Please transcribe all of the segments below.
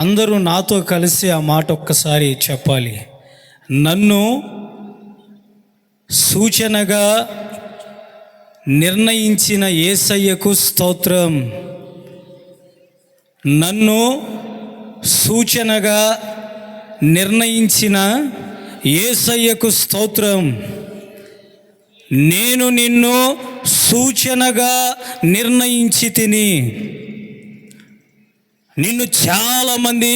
అందరూ నాతో కలిసి ఆ మాట ఒక్కసారి చెప్పాలి. నన్ను సూచనగా నిర్ణయించిన యేసయ్యకు స్తోత్రం. నన్ను సూచనగా నిర్ణయించిన యేసయ్యకు స్తోత్రం. నేను నిన్ను సూచనగా నిర్ణయించి తిని. నిన్ను చాలామంది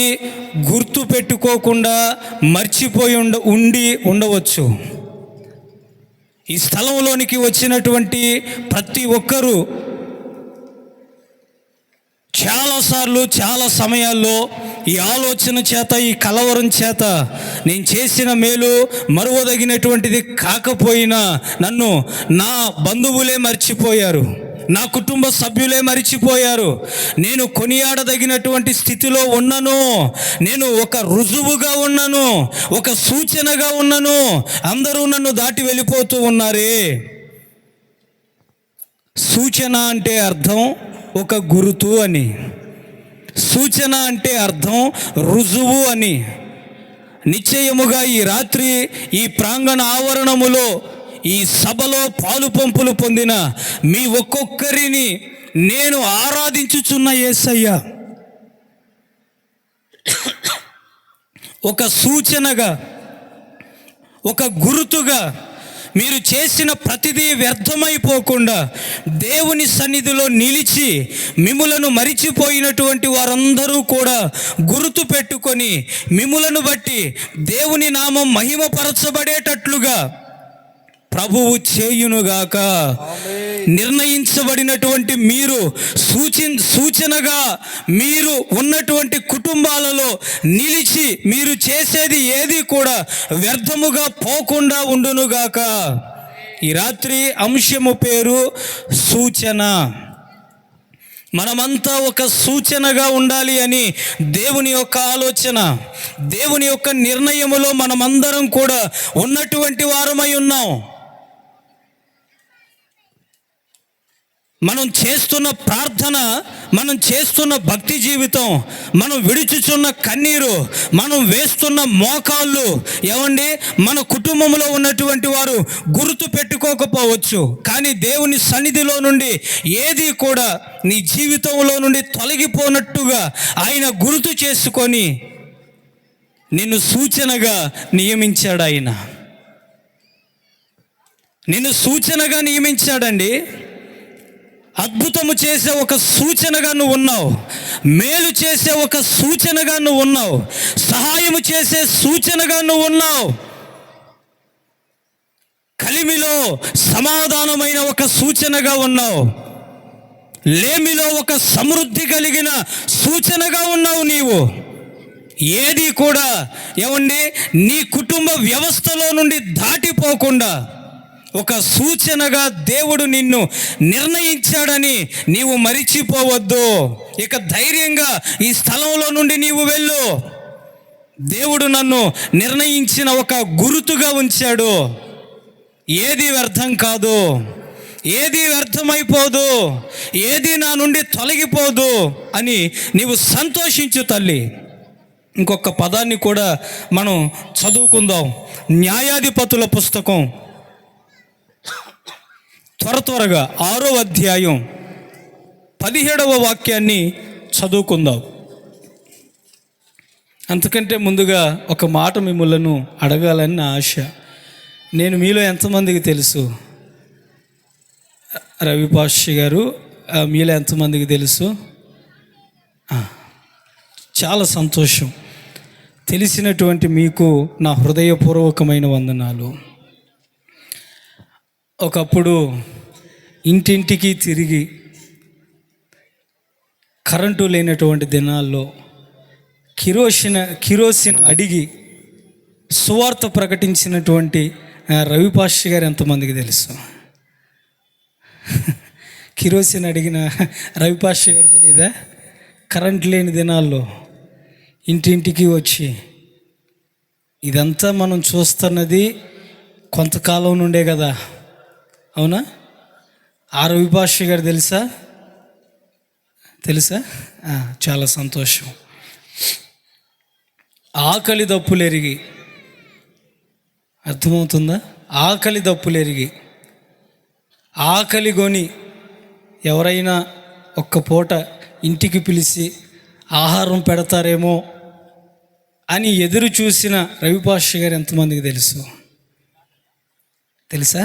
గుర్తు పెట్టుకోకుండా మర్చిపోయి ఉండవచ్చు. ఈ స్థలంలోనికి వచ్చినటువంటి ప్రతి ఒక్కరూ చాలాసార్లు చాలా సమయాల్లో ఈ ఆలోచన చేత, ఈ కలవరం చేత నేను చేసిన మేలు మరువదగినటువంటిది కాకపోయినా నన్ను నా బంధువులే మర్చిపోయారు, నా కుటుంబ సభ్యులే మరిచిపోయారు. నేను కొనియాడదగినటువంటి స్థితిలో ఉన్నను, నేను ఒక రుజువుగా ఉన్నను, ఒక సూచనగా ఉన్నను. అందరూ నన్ను దాటి వెళ్ళిపోతూ ఉన్నారే. సూచన అంటే అర్థం ఒక గురుతు అని, సూచన అంటే అర్థం రుజువు అని. నిశ్చయముగా ఈ రాత్రి ఈ ప్రాంగణ ఆవరణములో, ఈ సభలో పాలు పంపులు పొందిన మీ ఒక్కొక్కరిని నేను ఆరాధించుచున్న యేసయ్య ఒక సూచనగా, ఒక గుర్తుగా, మీరు చేసిన ప్రతిదీ వ్యర్థమైపోకుండా దేవుని సన్నిధిలో నిలిచి మిమ్ములను మరిచిపోయినటువంటి వారందరూ కూడా గుర్తు పెట్టుకొని మిమ్ములను బట్టి దేవుని నామం మహిమపరచబడేటట్లుగా ప్రభువు చేయునుగాక. నిర్ణయించబడినటువంటి మీరు సూచనగా మీరు ఉన్నటువంటి కుటుంబాలలో నిలిచి మీరు చేసేది ఏది కూడా వ్యర్థముగా పోకుండా ఉండునుగాక. ఈ రాత్రి అంశము పేరు సూచన. మనమంతా ఒక సూచనగా ఉండాలి అని దేవుని యొక్క ఆలోచన, దేవుని యొక్క నిర్ణయములో మనమందరం కూడా ఉన్నటువంటి వారమై ఉన్నాం. మనం చేస్తున్న ప్రార్థన, మనం చేస్తున్న భక్తి జీవితం, మనం విడుచుచున్న కన్నీరు, మనం వేస్తున్న మోకాళ్ళు ఏమండి మన కుటుంబంలో ఉన్నటువంటి వారు గుర్తు పెట్టుకోకపోవచ్చు. కానీ దేవుని సన్నిధిలో నుండి ఏది కూడా నీ జీవితంలో నుండి తొలగిపోనట్టుగా ఆయన గుర్తు చేసుకొని నిన్ను సూచనగా నియమించాడు. ఆయన నిన్ను సూచనగా నియమించాడండి. అద్భుతము చేసే ఒక సూచనగా నువ్వు ఉన్నావు, మేలు చేసే ఒక సూచనగా నువ్వు ఉన్నావు, సహాయము చేసే సూచనగా నువ్వు ఉన్నావు, కలిమిలో సమాధానమైన ఒక సూచనగా ఉన్నావు, లేమిలో ఒక సమృద్ధి కలిగిన సూచనగా ఉన్నావు. నీవు ఏది కూడా ఏమండి నీ కుటుంబ వ్యవస్థలో నుండి దాటిపోకుండా ఒక సూచనగా దేవుడు నిన్ను నిర్ణయించాడని నీవు మరిచిపోవద్దు. ఇక ధైర్యంగా ఈ స్థలంలో నుండి నీవు వెళ్ళు. దేవుడు నన్ను నిర్ణయించిన ఒక గుర్తుగా ఉంచాడు. ఏది వ్యర్థం కాదు, ఏది వ్యర్థమైపోదు, ఏది నా నుండి తొలగిపోదు అని నీవు సంతోషించు తల్లి. ఇంకొక పదాన్ని కూడా మనం చదువుకుందాం. న్యాయాధిపతుల పుస్తకం త్వరగా 6వ అధ్యాయం 17వ వాక్యాన్ని చదువుకుందాం. అంతకంటే ముందుగా ఒక మాట మిమ్మల్ని అడగాలని నా ఆశ. నేను మీలో ఎంతమందికి తెలుసు? రవిపాషి గారు, మీలో ఎంతమందికి తెలుసు? చాలా సంతోషం. తెలిసినటువంటి మీకు నా హృదయపూర్వకమైన వందనాలు. ఒకప్పుడు ఇంటింటికి తిరిగి కరెంటు లేనటువంటి దినాల్లో కిరోసిన్ అడిగి సువార్త ప్రకటించినటువంటి రవిపాషి గారు ఎంతమందికి తెలుసు? కిరోసిన్ అడిగిన రవిపాషి గారు తెలియదా? కరెంట్ లేని దినాల్లో ఇంటింటికి వచ్చి, ఇదంతా మనం చూస్తున్నది కొంతకాలం నుండే కదా, అవునా? రవిపాషి గారు తెలుసా? చాలా సంతోషం. ఆకలి దప్పులెరిగి, అర్థమవుతుందా? ఆకలి దప్పులెరిగి, ఆకలి కొని ఎవరైనా ఒక్క పూట ఇంటికి పిలిచి ఆహారం పెడతారేమో అని ఎదురు చూసిన రవిపాష గారు ఎంతమందికి తెలుసా?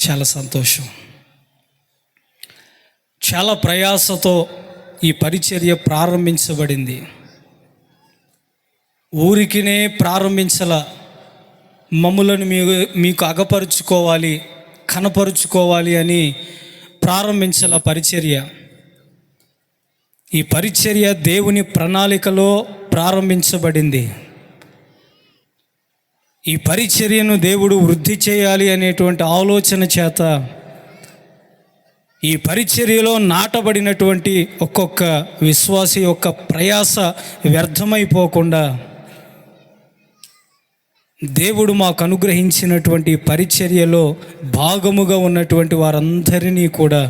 చాలా సంతోషం. చాలా ప్రయాసతో ఈ పరిచర్య ప్రారంభించబడింది. ఊరికినే ప్రారంభించాల, మమ్ములను మీకు అగపరుచుకోవాలి, కనపరుచుకోవాలి అని ప్రారంభించాల పరిచర్య. ఈ పరిచర్య దేవుని ప్రణాళికలో ప్రారంభించబడింది. ఈ పరిచర్యను దేవుడు వృద్ధి చేయాలి అనేటువంటి ఆలోచన చేత ఈ పరిచర్యలో నాటబడినటువంటి ఒక్కొక్క విశ్వాసి యొక్క ప్రయాస వ్యర్థమైపోకుండా దేవుడు మాకు అనుగ్రహించినటువంటి పరిచర్యలో భాగముగా ఉన్నటువంటి వారందరినీ కూడా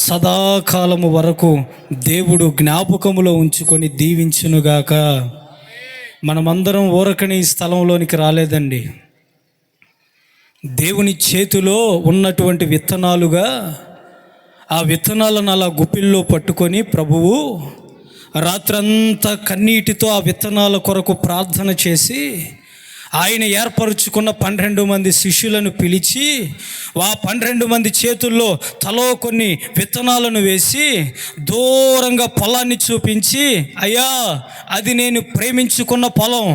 సదాకాలము వరకు దేవుడు జ్ఞాపకములో ఉంచుకొని దీవించునుగాక. మనమందరం ఊరకని ఈ స్థలంలోనికి రాలేదండి. దేవుని చేతిలో ఉన్నటువంటి విత్తనాలుగా ఆ విత్తనాలను అలా గుప్పిల్లో పట్టుకొని ప్రభువు రాత్రంతా కన్నీటితో ఆ విత్తనాల కొరకు ప్రార్థన చేసి ఆయన ఏర్పరుచుకున్న 12 మంది శిష్యులను పిలిచి ఆ 12 మంది చేతుల్లో తలో కొన్ని విత్తనాలను వేసి దూరంగా పొలాన్ని చూపించి, అయ్యా అది నేను ప్రేమించుకున్న పొలం,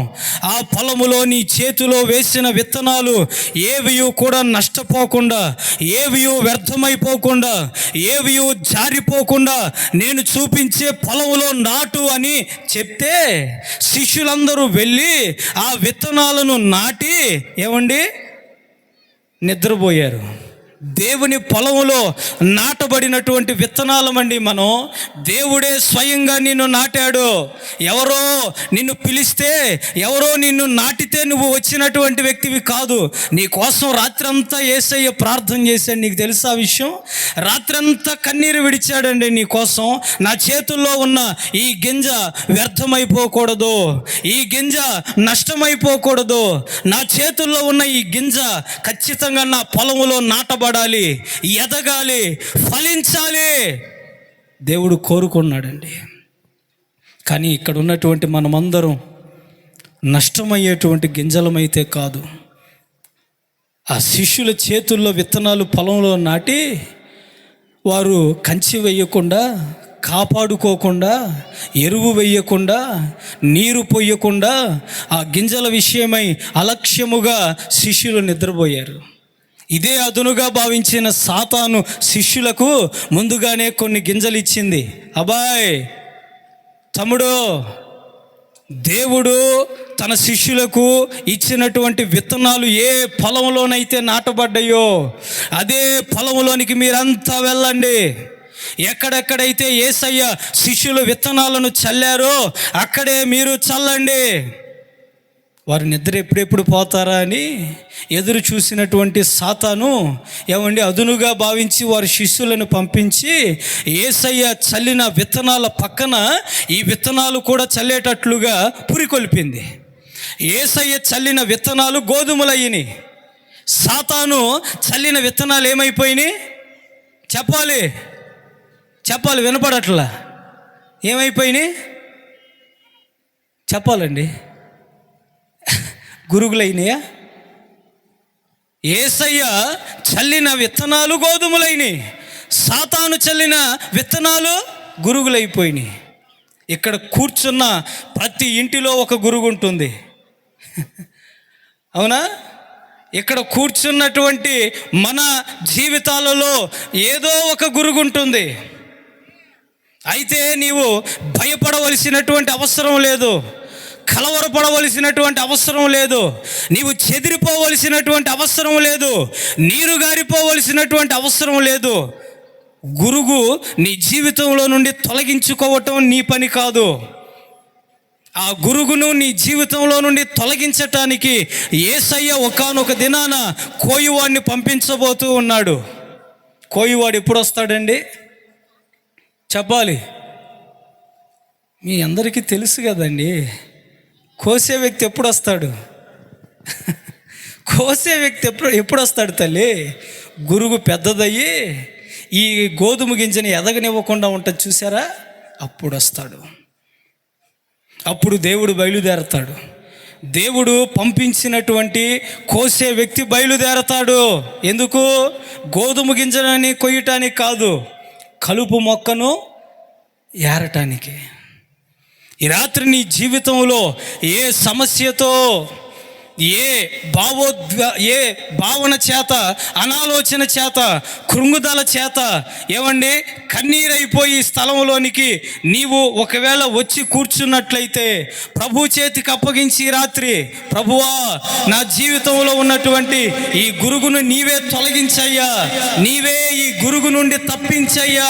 ఆ పొలములో నీ చేతిలో వేసిన విత్తనాలు ఏవియూ కూడా నష్టపోకుండా, ఏవియూ వ్యర్థమైపోకుండా, ఏవియూ జారిపోకుండా నేను చూపించే పొలములో నాటు అని చెప్తే శిష్యులందరూ వెళ్ళి ఆ విత్తనాలను నాటి ఏమండి నిద్రపోయారు. దేవుని పొలములో నాటబడినటువంటి విత్తనాలమండి మనం. దేవుడే స్వయంగా నిన్ను నాటాడు. ఎవరో నిన్ను పిలిస్తే, ఎవరో నిన్ను నాటితే నువ్వు వచ్చినటువంటి వ్యక్తివి కాదు. నీ కోసం రాత్రంతా యేసయ్య ప్రార్థన చేశాడు. నీకు తెలుసా ఆ విషయం? రాత్రంతా కన్నీరు విడిచాడండి నీ కోసం. నా చేతుల్లో ఉన్న ఈ గింజ వ్యర్థమైపోకూడదు, ఈ గింజ నష్టమైపోకూడదు, నా చేతుల్లో ఉన్న ఈ గింజ ఖచ్చితంగా నా పొలములో నాటబడాలి, ఎదగాలి, ఫలించాలి దేవుడు కోరుకున్నాడండి. కానీ ఇక్కడ ఉన్నటువంటి మనమందరం నష్టమయ్యేటువంటి గింజలమైతే కాదు. ఆ శిష్యుల చేతుల్లో విత్తనాలు పొలంలో నాటి వారు కంచి వేయకుండా, కాపాడుకోకుండా, ఎరువు వేయకుండా, నీరు పొయ్యకుండా ఆ గింజల విషయమై అలక్ష్యముగా శిష్యులు నిద్రపోయారు. ఇదే అదునుగా భావించిన సాతాను శిష్యులకు ముందుగానే కొన్ని గింజలు ఇచ్చింది. అబ్బాయ్, తమ్ముడు, దేవుడు తన శిష్యులకు ఇచ్చినటువంటి విత్తనాలు ఏ పొలంలోనైతే నాటబడ్డాయో అదే పొలంలోనికి మీరంతా వెళ్ళండి. ఎక్కడెక్కడైతే యేసయ్య శిష్యులు విత్తనాలను చల్లారో అక్కడే మీరు చల్లండి. వారు నిద్ర ఎప్పుడెప్పుడు పోతారా అని ఎదురు చూసినటువంటి సాతాను ఏమండి అదునుగా భావించి వారి శిష్యులను పంపించి యేసయ్య చల్లిన విత్తనాల పక్కన ఈ విత్తనాలు కూడా చల్లేటట్లుగా పురికొల్పింది. యేసయ్య చల్లిన విత్తనాలు గోధుమలయ్యినాయి. సాతాను చల్లిన విత్తనాలు ఏమైపోయినాయి? చెప్పాలి, వినపడట్లా. ఏమైపోయినాయి చెప్పాలండి. గురుగులైనయా? యేసయ్య చల్లిన విత్తనాలు గోధుమలైనవి, సాతాను చల్లిన విత్తనాలు గురుగులైపోయినాయి. ఇక్కడ కూర్చున్న ప్రతి ఇంటిలో ఒక గురుగు ఉంటుంది, అవునా? ఇక్కడ కూర్చున్నటువంటి మన జీవితాలలో ఏదో ఒక గురుగు ఉంటుంది. అయితే నీవు భయపడవలసినటువంటి అవసరం లేదు, కలవరపడవలసినటువంటి అవసరం లేదు, నీవు చెదిరిపోవలసినటువంటి అవసరం లేదు, నీరు గారిపోవలసినటువంటి అవసరం లేదు. గురుగు నీ జీవితంలో నుండి తొలగించుకోవటం నీ పని కాదు. ఆ గురుగును నీ జీవితంలో నుండి తొలగించటానికి యేసయ్య ఒకానొక దినాన కోయివాడిని పంపించబోతూ ఉన్నాడు. కోయివాడు ఎప్పుడు వస్తాడండి? చెప్పాలి. మీ అందరికీ తెలుసు కదండి, కోసే వ్యక్తి ఎప్పుడు వస్తాడు? కోసే వ్యక్తి ఎప్పుడు వస్తాడు తల్లి? గురుగు పెద్దదయ్యి ఈ గోధుమ గింజని ఎదగనివ్వకుండా ఉంటుంది చూసారా, అప్పుడు వస్తాడు. అప్పుడు దేవుడు బయలుదేరతాడు. దేవుడు పంపించినటువంటి కోసే వ్యక్తి బయలుదేరతాడు. ఎందుకు? గోధుమ గింజలని కొయ్యటానికి కాదు, కలుపు మొక్కను ఏరటానికి. ఈ రాత్రి నీ జీవితంలో ఏ సమస్యతో, ఏ భావన చేత, అనాలోచన చేత, కృంగుదల చేత ఏమండి కన్నీరైపోయి స్థలంలోనికి నీవు ఒకవేళ వచ్చి కూర్చున్నట్లయితే ప్రభు చేతికి అప్పగించి రాత్రి, ప్రభువా నా జీవితంలో ఉన్నటువంటి ఈ గురుగును నీవే తొలగించయ్యా, నీవే ఈ గురుగు నుండి తప్పించయ్యా,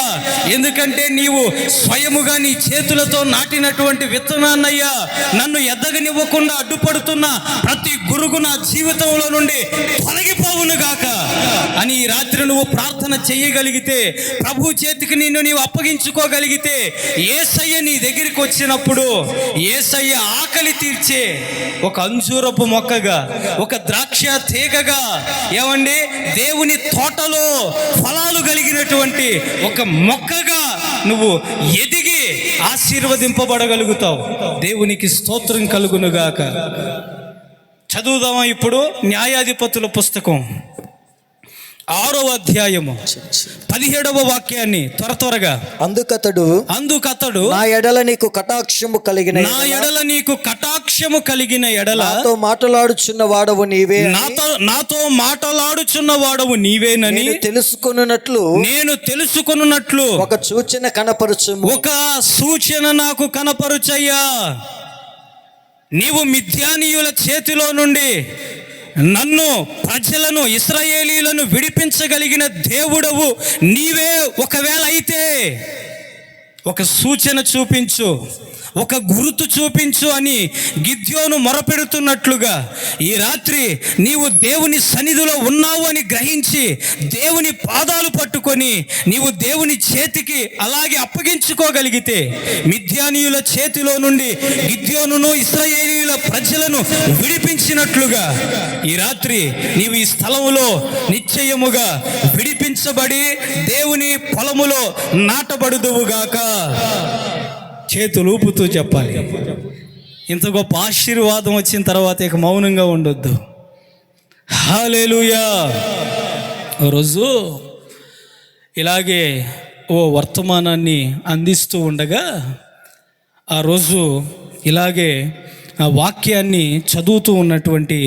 ఎందుకంటే నీవు స్వయముగా నీ చేతులతో నాటినటువంటి విత్తనాన్నయ్యా, నన్ను ఎదగనివ్వకుండా అడ్డుపడుతున్న ప్రతి గురుగు నా జీవితంలో నుండి తొలగిపోవును గాక అని ఈ రాత్రి నువ్వు ప్రార్థన చేయగలిగితే, ప్రభు చేతికి నిన్ను నీవు అప్పగించుకోగలిగితే, యేసయ్య నీ దగ్గరికి వచ్చినప్పుడు యేసయ్య ఆకలి తీర్చే ఒక అంజూరపు మొక్కగా, ఒక ద్రాక్ష తీగగా, ఏమండి దేవుని తోటలో ఫలాలు కలిగినటువంటి ఒక మొక్కగా నువ్వు ఎదిగి ఆశీర్వదింపబడగలుగుతావు. దేవునికి స్తోత్రం కలుగునుగాక. చదువుదామా ఇప్పుడు న్యాయాధిపతుల పుస్తకం 6వ అధ్యాయము 17వ వాక్యాన్ని త్వరగా. అందుకతడు నా ఎడల నీకు కటాక్షము కలిగిన ఎడల నాతో మాట్లాడుచున్న వాడవు నీవేనని నేను తెలుసుకొనున్నట్లు ఒక సూచన నాకు కనపరుచయ్యా. నీవు మిద్యానీయుల చేతిలో నుండి నన్ను, ప్రజలను, ఇశ్రాయేలీలను విడిపించగలిగిన దేవుడవు నీవే ఒకవేళ అయితే ఒక సూచన చూపించు, ఒక గుర్తు చూపించు అని గిద్యోను మొరపెడుతున్నట్లుగా ఈ రాత్రి నీవు దేవుని సన్నిధిలో ఉన్నావు అని గ్రహించి దేవుని పాదాలు పట్టుకొని నీవు దేవుని చేతికి అలాగే అప్పగించుకోగలిగితే, మిద్యానీయుల చేతిలో నుండి గిద్యోనును ఇశ్రాయేలీయుల ప్రజలను విడిపించినట్లుగా ఈ రాత్రి నీవు ఈ స్థలములో నిశ్చయముగా విడిపించబడి దేవుని పొలములో నాటబడుదువుగాక. చేతులు ఊపుతూ చెప్పాలి. ఇంత గొప్ప ఆశీర్వాదం వచ్చిన తర్వాత ఇక మౌనంగా ఉండొద్దు. హల్లెలూయా. రోజు ఇలాగే ఓ వర్తమానాన్ని అందిస్తూ ఉండగా ఆ రోజు ఇలాగే ఆ వాక్యాన్ని చదువుతూ ఉన్నటువంటి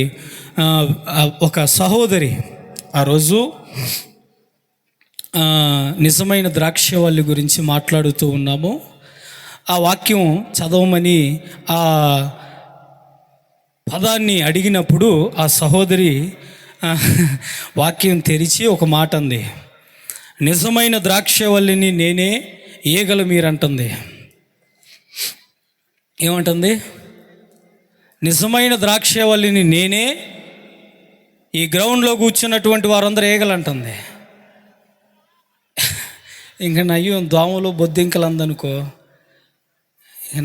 ఒక సహోదరి ఆ రోజు నిజమైన ద్రాక్షవల్లి గురించి మాట్లాడుతూ ఉన్నాము. ఆ వాక్యం చదవమని ఆ పదాన్ని అడిగినప్పుడు ఆ సహోదరి వాక్యం తెరిచి ఒక మాట అంది. నిజమైన ద్రాక్షవల్లిని నేనే, ఈగలు మీరంటుంది. ఏమంటుంది? నిజమైన ద్రాక్షవల్లిని నేనే, ఈ గ్రౌండ్లో కూర్చున్నటువంటి వారందరూ ఈగలు అంటుంది. ఇంకా నయ్యం దోమలు బొద్దింకలు అందనుకో,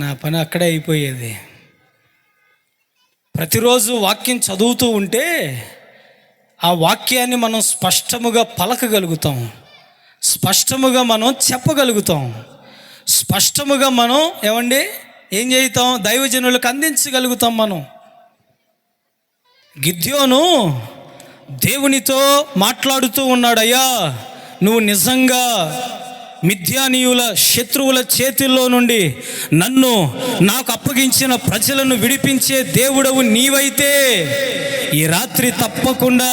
నా పని అక్కడే అయిపోయేది. ప్రతిరోజు వాక్యం చదువుతూ ఉంటే ఆ వాక్యాన్ని మనం స్పష్టముగా పలకగలుగుతాం, స్పష్టముగా మనం చెప్పగలుగుతాం, స్పష్టముగా మనం ఏం చేస్తాం? దైవజనులకు అందించగలుగుతాం. మనం గిద్యోను దేవునితో మాట్లాడుతూ ఉన్నాడయ్యా, నువ్వు నిజంగా మిద్యానీయుల శత్రువుల చేతుల్లో నుండి నాకు అప్పగించిన ప్రజలను విడిపించే దేవుడవు నీవైతే ఈ రాత్రి తప్పకుండా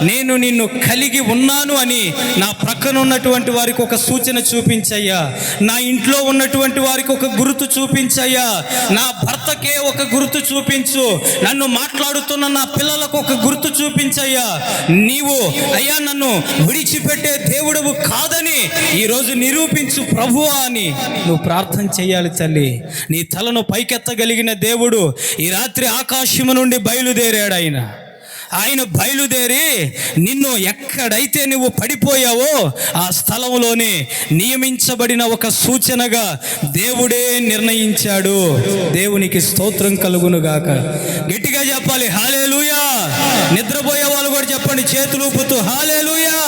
నేను నిన్ను కలిగి ఉన్నాను అని నా ప్రక్కన ఉన్నటువంటి వారికి ఒక సూచన చూపించయ్యా, నా ఇంట్లో ఉన్నటువంటి వారికి ఒక గుర్తు చూపించయ్యా, నా భర్తకే ఒక గుర్తు చూపించు, నన్ను మాట్లాడుతున్న నా పిల్లలకు ఒక గుర్తు చూపించయ్యా. నీవు అయ్యా నన్ను విడిచిపెట్టే దేవుడవు కాదని ఈరోజు నిరూపించు ప్రభువా అని నువ్వు ప్రార్థన చేయాలి తల్లి. నీ తలను పైకెత్తగలిగిన దేవుడు ఈ రాత్రి ఆకాశము నుండి బయలుదేరాడు. ఆయన ఆయన బయలుదేరి నిన్ను ఎక్కడైతే నువ్వు పడిపోయావో ఆ స్థలంలోనే నియమించబడిన ఒక సూచనగా దేవుడే నిర్ణయించాడు. దేవునికి స్తోత్రం కలుగునుగాక. గట్టిగా చెప్పాలి హల్లెలూయా. నిద్రపోయే వాళ్ళు కూడా చెప్పండి చేతులు ఊపుతూ హల్లెలూయా.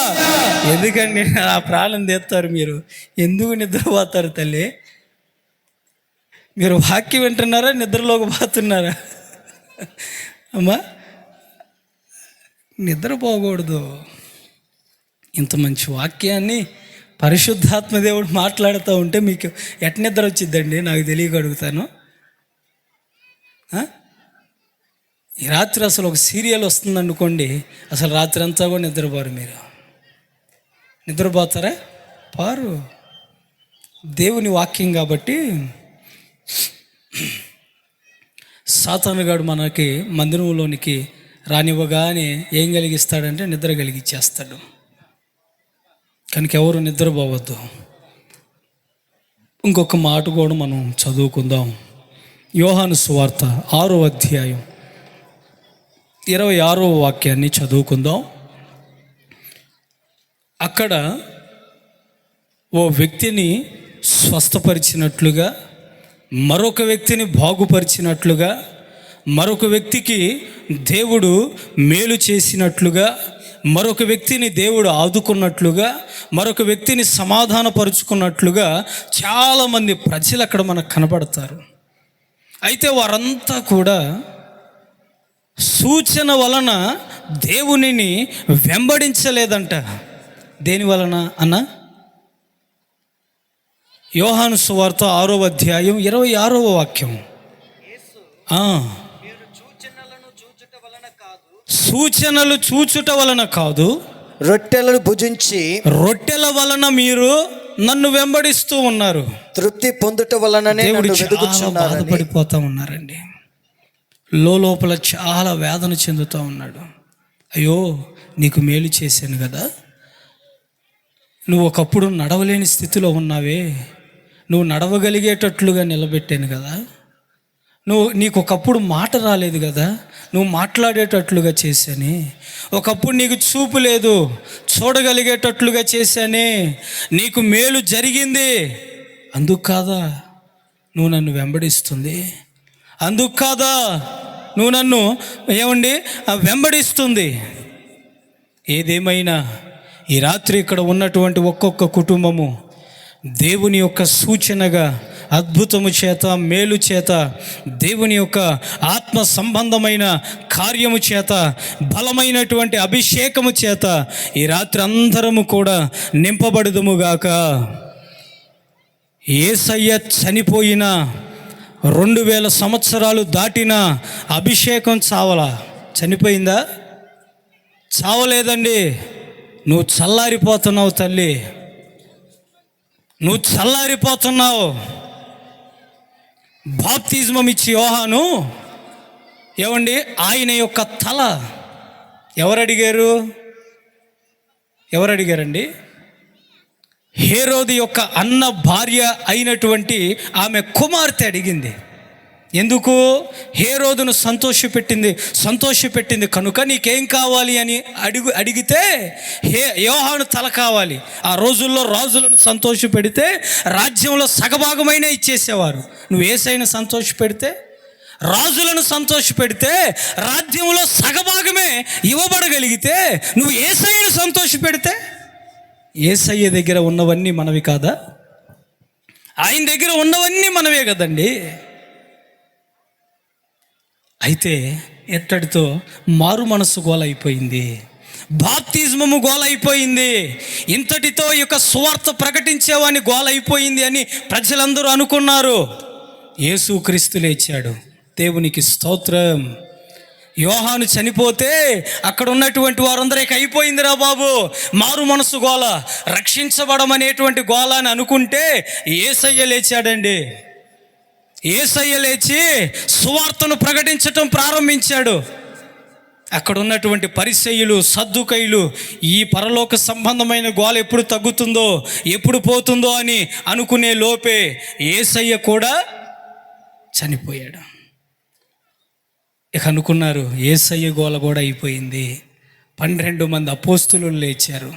ఎందుకండి ఆ ప్రాణం తీస్తారు మీరు? ఎందుకు నిద్రపోతారు తల్లి? మీరు వాక్యం వింటున్నారా, నిద్రలోకి పోతున్నారా? అమ్మా, నిద్రపోకూడదు. ఇంత మంచి వాక్యాన్ని పరిశుద్ధాత్మ దేవుడు మాట్లాడుతూ ఉంటే మీకు ఎట్ నిద్ర వచ్చిద్దండి? నాకు తెలియక అడుగుతాను. ఈ రాత్రి అసలు ఒక సీరియల్ వస్తుంది అనుకోండి, అసలు రాత్రి అంతా కూడా నిద్రపోరు. మీరు నిద్రపోతారా? పారు. దేవుని వాక్యం కాబట్టి సాతానుగాడు మనకి మందిరంలోనికి రానివ్వగానే ఏం కలిగిస్తాడంటే నిద్ర కలిగించేస్తాడు. కనుక ఎవరు నిద్రపోవద్దు. ఇంకొక మాట కూడా మనం చదువుకుందాం. యోహాను సువార్త 6వ అధ్యాయం 26వ వాక్యాన్ని చదువుకుందాం. అక్కడ ఓ వ్యక్తిని స్వస్థపరిచినట్లుగా, మరొక వ్యక్తిని బాగుపరిచినట్లుగా, మరొక వ్యక్తికి దేవుడు మేలు చేసినట్లుగా, మరొక వ్యక్తిని దేవుడు ఆదుకున్నట్లుగా, మరొక వ్యక్తిని సమాధానపరుచుకున్నట్లుగా చాలామంది ప్రజలు అక్కడ మనకు కనబడతారు. అయితే వారంతా కూడా సూచన వలన దేవునిని వెంబడించలేదంట. దేని వలన అన్న? యోహాను సువార్త 6వ అధ్యాయం 26వ వాక్యం. సూచనలు చూచుట వలన కాదు, రొట్టెలను భుజించి రొట్టెల వలన మీరు నన్ను వెంబడిస్తూ ఉన్నారు. తృప్తి పొందుట వలననే దేవుడు నన్ను చాలా వెదుకుచున్నారని. బాధపడిపోతూ ఉన్నారండి. లోపల చాలా వేదన చెందుతూ ఉన్నాడు. అయ్యో, నీకు మేలు చేశాను కదా, నువ్వు ఒకప్పుడు నడవలేని స్థితిలో ఉన్నావే, నువ్వు నడవగలిగేటట్లుగా నిలబెట్టాను కదా, నీకు ఒకప్పుడు మాట రాలేదు కదా, నువ్వు మాట్లాడేటట్లుగా చేశానే, ఒకప్పుడు నీకు చూపు లేదు చూడగలిగేటట్లుగా చేశానే, నీకు మేలు జరిగింది. అందుకు కాదా నువ్వు నన్ను వెంబడిస్తుంది? అందుకు కాదా నువ్వు నన్ను వెంబడిస్తుంది? ఏదేమైనా ఈ రాత్రి ఇక్కడ ఉన్నటువంటి ఒక్కొక్క కుటుంబము దేవుని యొక్క సూచనగా, అద్భుతము చేత, మేలు చేత, దేవుని యొక్క ఆత్మ సంబంధమైన కార్యము చేత, బలమైనటువంటి అభిషేకము చేత ఈ రాత్రి అందరము కూడా నింపబడుదుముగాక. యేసయ్య చనిపోయిన 2000 సంవత్సరాలు దాటిన అభిషేకం చావలా? చనిపోయిందా? చావలేదండి. నువ్వు చల్లారిపోతున్నావు తల్లి, నువ్వు చల్లారిపోతున్నావు. బాప్తిజమం ఇచ్చి యోహాను ఆయన యొక్క తల ఎవరడిగారండి? హేరోదు యొక్క అన్న భార్య అయినటువంటి ఆమె కుమార్తె అడిగింది. ఎందుకు? హేరోదును సంతోషపెట్టింది కనుక నీకేం కావాలి అని అడిగితే యోహాను తల కావాలి. ఆ రోజుల్లో రాజులను సంతోషపెడితే రాజ్యంలో సగభాగమైన ఇచ్చేసేవారు. నువ్వు యేసయ్యను సంతోషపెడితే, రాజులను సంతోషపెడితే రాజ్యంలో సగభాగమే ఇవ్వబడగలిగితే, నువ్వు యేసయ్యను సంతోషపెడితే యేసయ్య దగ్గర ఉన్నవన్నీ మనవి కాదా? ఆయన దగ్గర ఉన్నవన్నీ మనవే కదండి. అయితే ఎట్టడితో మారు మనసు గోలైపోయింది, బాప్తిజమము గోలైపోయింది, ఇంతటితో ఈ యొక్క సువార్త ప్రకటించేవాని గోలైపోయింది అని ప్రజలందరూ అనుకున్నారు. యేసుక్రీస్తు లేచాడు. దేవునికి స్తోత్రం. యోహాను చనిపోతే అక్కడ ఉన్నటువంటి వారందరూ అయిపోయిందిరా బాబు, మారు మనసు గోల, రక్షించబడమనేటువంటి గోల అని అనుకుంటే యేసయ్య లేచాడండి. యేసయ్య లేచి సువార్తను ప్రకటించటం ప్రారంభించాడు. అక్కడ ఉన్నటువంటి పరిసయ్యులు, సద్దుకయ్యులు ఈ పరలోక సంబంధమైన గోల ఎప్పుడు తగ్గుతుందో, ఎప్పుడు పోతుందో అని అనుకునే లోపే యేసయ్య కూడా చనిపోయాడు. ఇక అనుకున్నారు యేసయ్య గోల కూడా అయిపోయింది. 12 మంది అపోస్తులు లేచారు.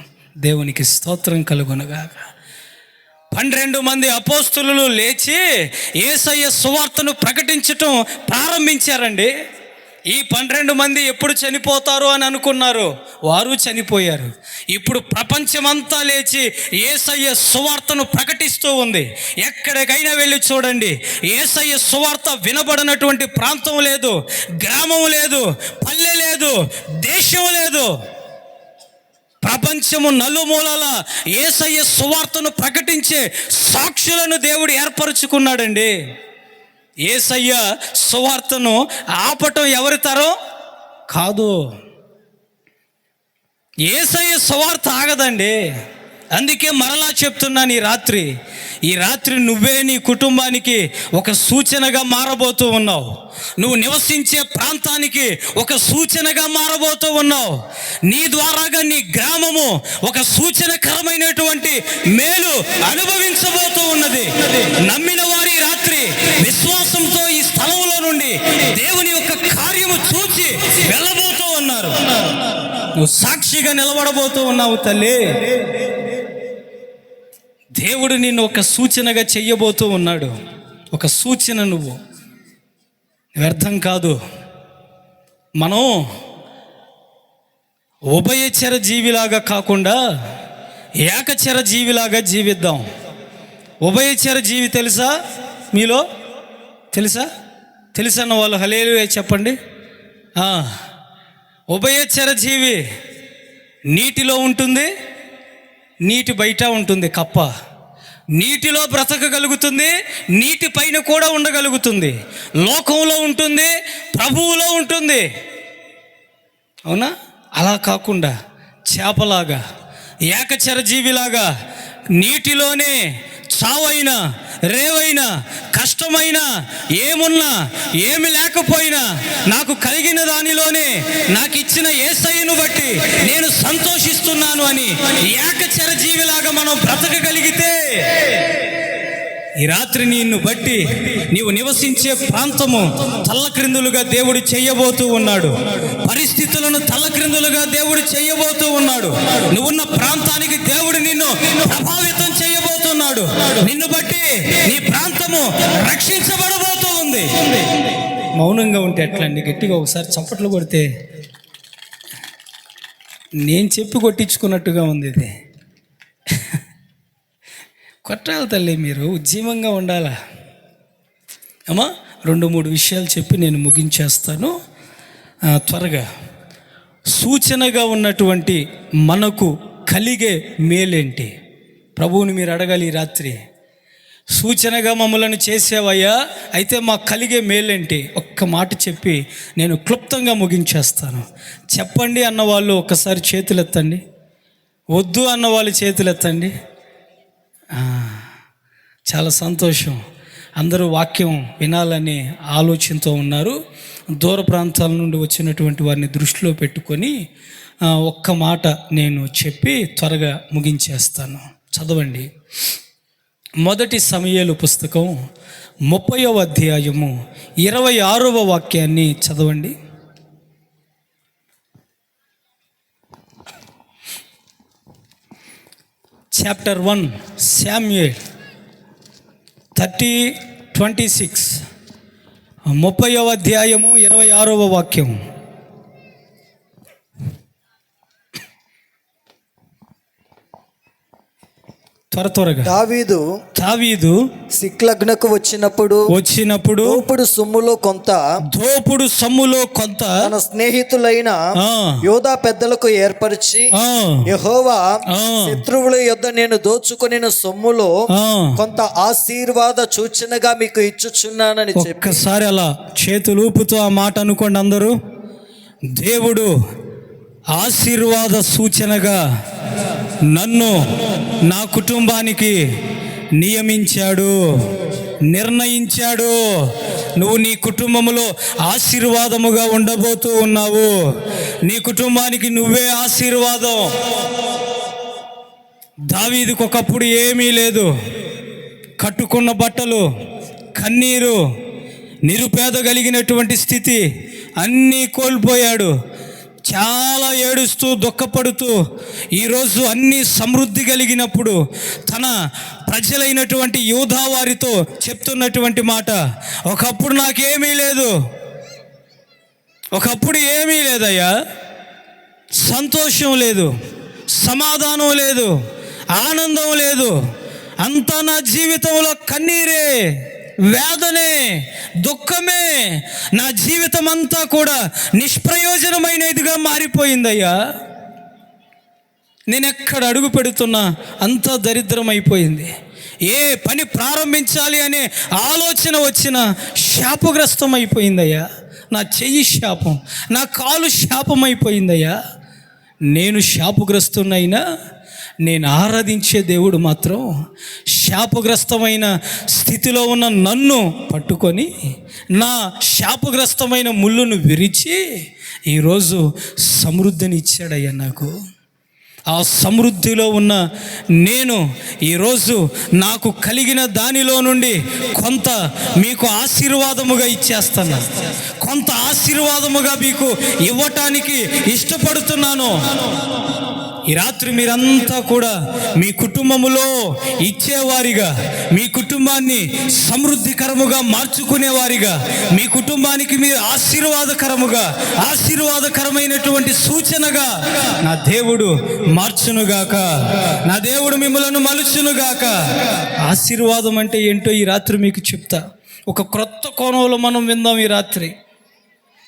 దేవునికి స్తోత్రం కలుగునుగాక. 12 మంది అపోస్తులు లేచి యేసయ్య సువార్తను ప్రకటించటం ప్రారంభించారండి. ఈ 12 మంది ఎప్పుడు చనిపోతారు అని అనుకున్నారు, వారు చనిపోయారు. ఇప్పుడు ప్రపంచమంతా లేచి యేసయ్య సువార్తను ప్రకటిస్తూ ఉంది. ఎక్కడికైనా వెళ్ళి చూడండి, యేసయ్య సువార్త వినబడినటువంటి ప్రాంతం లేదు, గ్రామం లేదు, పల్లె లేదు, దేశం లేదు. ప్రపంచము నలుమూలల యేసయ్య సువార్తను ప్రకటించే సాక్షులను దేవుడు ఏర్పరచుకున్నాడండి. యేసయ్య సువార్తను ఆపటం ఎవరి తరం కాదు. యేసయ్య సువార్త ఆగదండి. అందుకే మరలా చెప్తున్నాను, ఈ రాత్రి నువ్వే నీ కుటుంబానికి ఒక సూచనగా మారబోతూ ఉన్నావు. నువ్వు నివసించే ప్రాంతానికి ఒక సూచనగా మారబోతూ ఉన్నావు. నీ ద్వారాగా నీ గ్రామము ఒక సూచనకరమైనటువంటి మేలు అనుభవించబోతూ ఉన్నది. నమ్మిన వారి రాత్రి విశ్వాసంతో ఈ స్థలంలో నుండి దేవుని యొక్క కార్యము చూచి వెళ్ళబోతూ ఉన్నారు. నువ్వు సాక్షిగా నిలబడబోతూ ఉన్నావు తల్లి. దేవుడు నిన్ను ఒక సూచనగా చెయ్యబోతూ ఉన్నాడు. ఒక సూచన, నువ్వు వ్యర్థం కాదు. మనం ఉభయచర జీవిలాగా కాకుండా ఏకచర జీవిలాగా జీవిద్దాం. ఉభయచర జీవి తెలుసా? మీలో తెలుసన్న వాళ్ళు హల్లెలూయా చెప్పండి. ఉభయచర జీవి నీటిలో ఉంటుంది, నీటి బయట ఉంటుంది. కప్ప నీటిలో బ్రతకగలుగుతుంది, నీటి పైన కూడా ఉండగలుగుతుంది. లోకంలో ఉంటుంది, ప్రభువులో ఉంటుంది. అవునా? అలా కాకుండా చేపలాగా, ఏకచర జీవిలాగా నీటిలోనే చావైనా, రేవైనా, కష్టమైనా, ఏమున్నా, ఏమి లేకపోయినా నాకు కలిగిన దానిలోనే నాకు ఇచ్చిన యేసయ్యను బట్టి నేను సంతోషిస్తున్నాను అని ఏకచర జీవిలాగా మనం బ్రతకగలిగితే, ఈ రాత్రి నిన్ను బట్టి నీవు నివసించే ప్రాంతము తల్లక్రిందులుగా దేవుడు చేయబోతూ ఉన్నాడు. పరిస్థితులను తల్లక్రిందులుగా దేవుడు చేయబోతూ ఉన్నాడు. నువ్వున్న ప్రాంతానికి దేవుడు నిన్ను ప్రభావితం చేయబోతున్నాడు. నిన్ను బట్టి నీ ప్రాంతము రక్షించబడబోతూ ఉంది. మౌనంగా ఉంటే ఎట్లా అండి? గట్టిగా ఒకసారి చప్పట్లు కొడితే నేను చెప్పి కొట్టించుకున్నట్టుగా ఉంది. ఇది కొట్టాలి తల్లి, మీరు ఉజ్జీవంగా ఉండాలా అమ్మా. 2-3 విషయాలు చెప్పి నేను ముగించేస్తాను త్వరగా. సూచనగా ఉన్నటువంటి మనకు కలిగే మేలేంటి? ప్రభువుని మీరు అడగాలి ఈ రాత్రి. సూచనగా మమ్మల్ని చేసేవయ్యా, అయితే మాకు కలిగే మేలేంటి? ఒక్క మాట చెప్పి నేను క్లుప్తంగా ముగించేస్తాను. చెప్పండి అన్నవాళ్ళు ఒక్కసారి చేతులెత్తండి. వద్దు అన్నవాళ్ళు చేతులెత్తండి. చాలా సంతోషం. అందరూ వాక్యం వినాలని ఆలోచనతో ఉన్నారు. దూర ప్రాంతాల నుండి వచ్చినటువంటి వారిని దృష్టిలో పెట్టుకొని ఒక్క మాట నేను చెప్పి త్వరగా ముగించేస్తాను. చదవండి. 1 సమూయేలు పుస్తకం 30వ అధ్యాయము 26వ వాక్యాన్ని చదవండి. Chapter 1 Samuel 30:26 30వ అధ్యాయము 26వ వాక్యం. త్వరగా. దావీదు సిక్లగ్నకు వచ్చినప్పుడు దోపుడు సొమ్ములో కొంత తన స్నేహితులైన యోధా పెద్దలకు ఏర్పరిచి, యెహోవా శత్రువుల యొద్ద నేను దోచుకొనిన సొమ్ములో కొంత ఆశీర్వాద సూచనగా మీకు ఇచ్చుచున్నానని చెప్పి. ఒక్కసారి అలా చేతులు ఊపుతూ ఆ మాట అనుకోండి అందరూ. దేవుడు ఆశీర్వాద సూచనగా నన్ను, నా కుటుంబానికి నియమించాడు, నిర్ణయించాడు. నువ్వు నీ కుటుంబంలో ఆశీర్వాదముగా ఉండబోతూ ఉన్నావు. నీ కుటుంబానికి నువ్వే ఆశీర్వాదం. దావీదుకు ఒకప్పుడు ఏమీ లేదు. కట్టుకున్న బట్టలు, కన్నీరు, నిరుపేద కలిగినటువంటి స్థితి. అన్నీ కోల్పోయాడు. చాలా ఏడుస్తూ దుఃఖపడుతూ ఈరోజు అన్ని సమృద్ధి కలిగినప్పుడు తన ప్రజలైనటువంటి యూదా వారితో చెప్తున్నటువంటి మాట, ఒకప్పుడు నాకేమీ లేదు, ఒకప్పుడు ఏమీ లేదయ్యా, సంతోషం లేదు, సమాధానం లేదు, ఆనందం లేదు, అంతా నా జీవితంలో కన్నీరే, వేదనే, దుఃఖమే, నా జీవితం అంతా కూడా నిష్ప్రయోజనమైనదిగా మారిపోయిందయ్యా. నేను ఎక్కడ అడుగు పెడుతున్నా అంతా దరిద్రమైపోయింది. ఏ పని ప్రారంభించాలి అనే ఆలోచన వచ్చినా శాపగ్రస్తం అయిపోయిందయ్యా. నా చెయ్యి శాపం, నా కాలు శాపం అయిపోయిందయ్యా. నేను శాపగ్రస్తున్నైనా నేను ఆరాధించే దేవుడు మాత్రం శాపగ్రస్తమైన స్థితిలో ఉన్న నన్ను పట్టుకొని నా శాపగ్రస్తమైన ముళ్ళును విరిచి ఈరోజు సమృద్ధిని ఇచ్చాడయ్యా నాకు. ఆ సమృద్ధిలో ఉన్న నేను ఈరోజు నాకు కలిగిన దానిలో నుండి కొంత మీకు ఆశీర్వాదముగా ఇచ్చేస్తాను, కొంత ఆశీర్వాదముగా మీకు ఇవ్వటానికి ఇష్టపడుతున్నాను. ఈ రాత్రి మీరంతా కూడా మీ కుటుంబములో ఇచ్చేవారిగా, మీ కుటుంబాన్ని సమృద్ధికరముగా మార్చుకునేవారిగా, మీ కుటుంబానికి మీరు ఆశీర్వాదకరమైనటువంటి సూచనగా నా దేవుడు మార్చునుగాక, నా దేవుడు మిమ్మలను మలుచునుగాక. ఆశీర్వాదం అంటే ఏంటో ఈ రాత్రి మీకు చెప్తా. ఒక క్రొత్త కోణంలో మనం విందాం ఈ రాత్రి.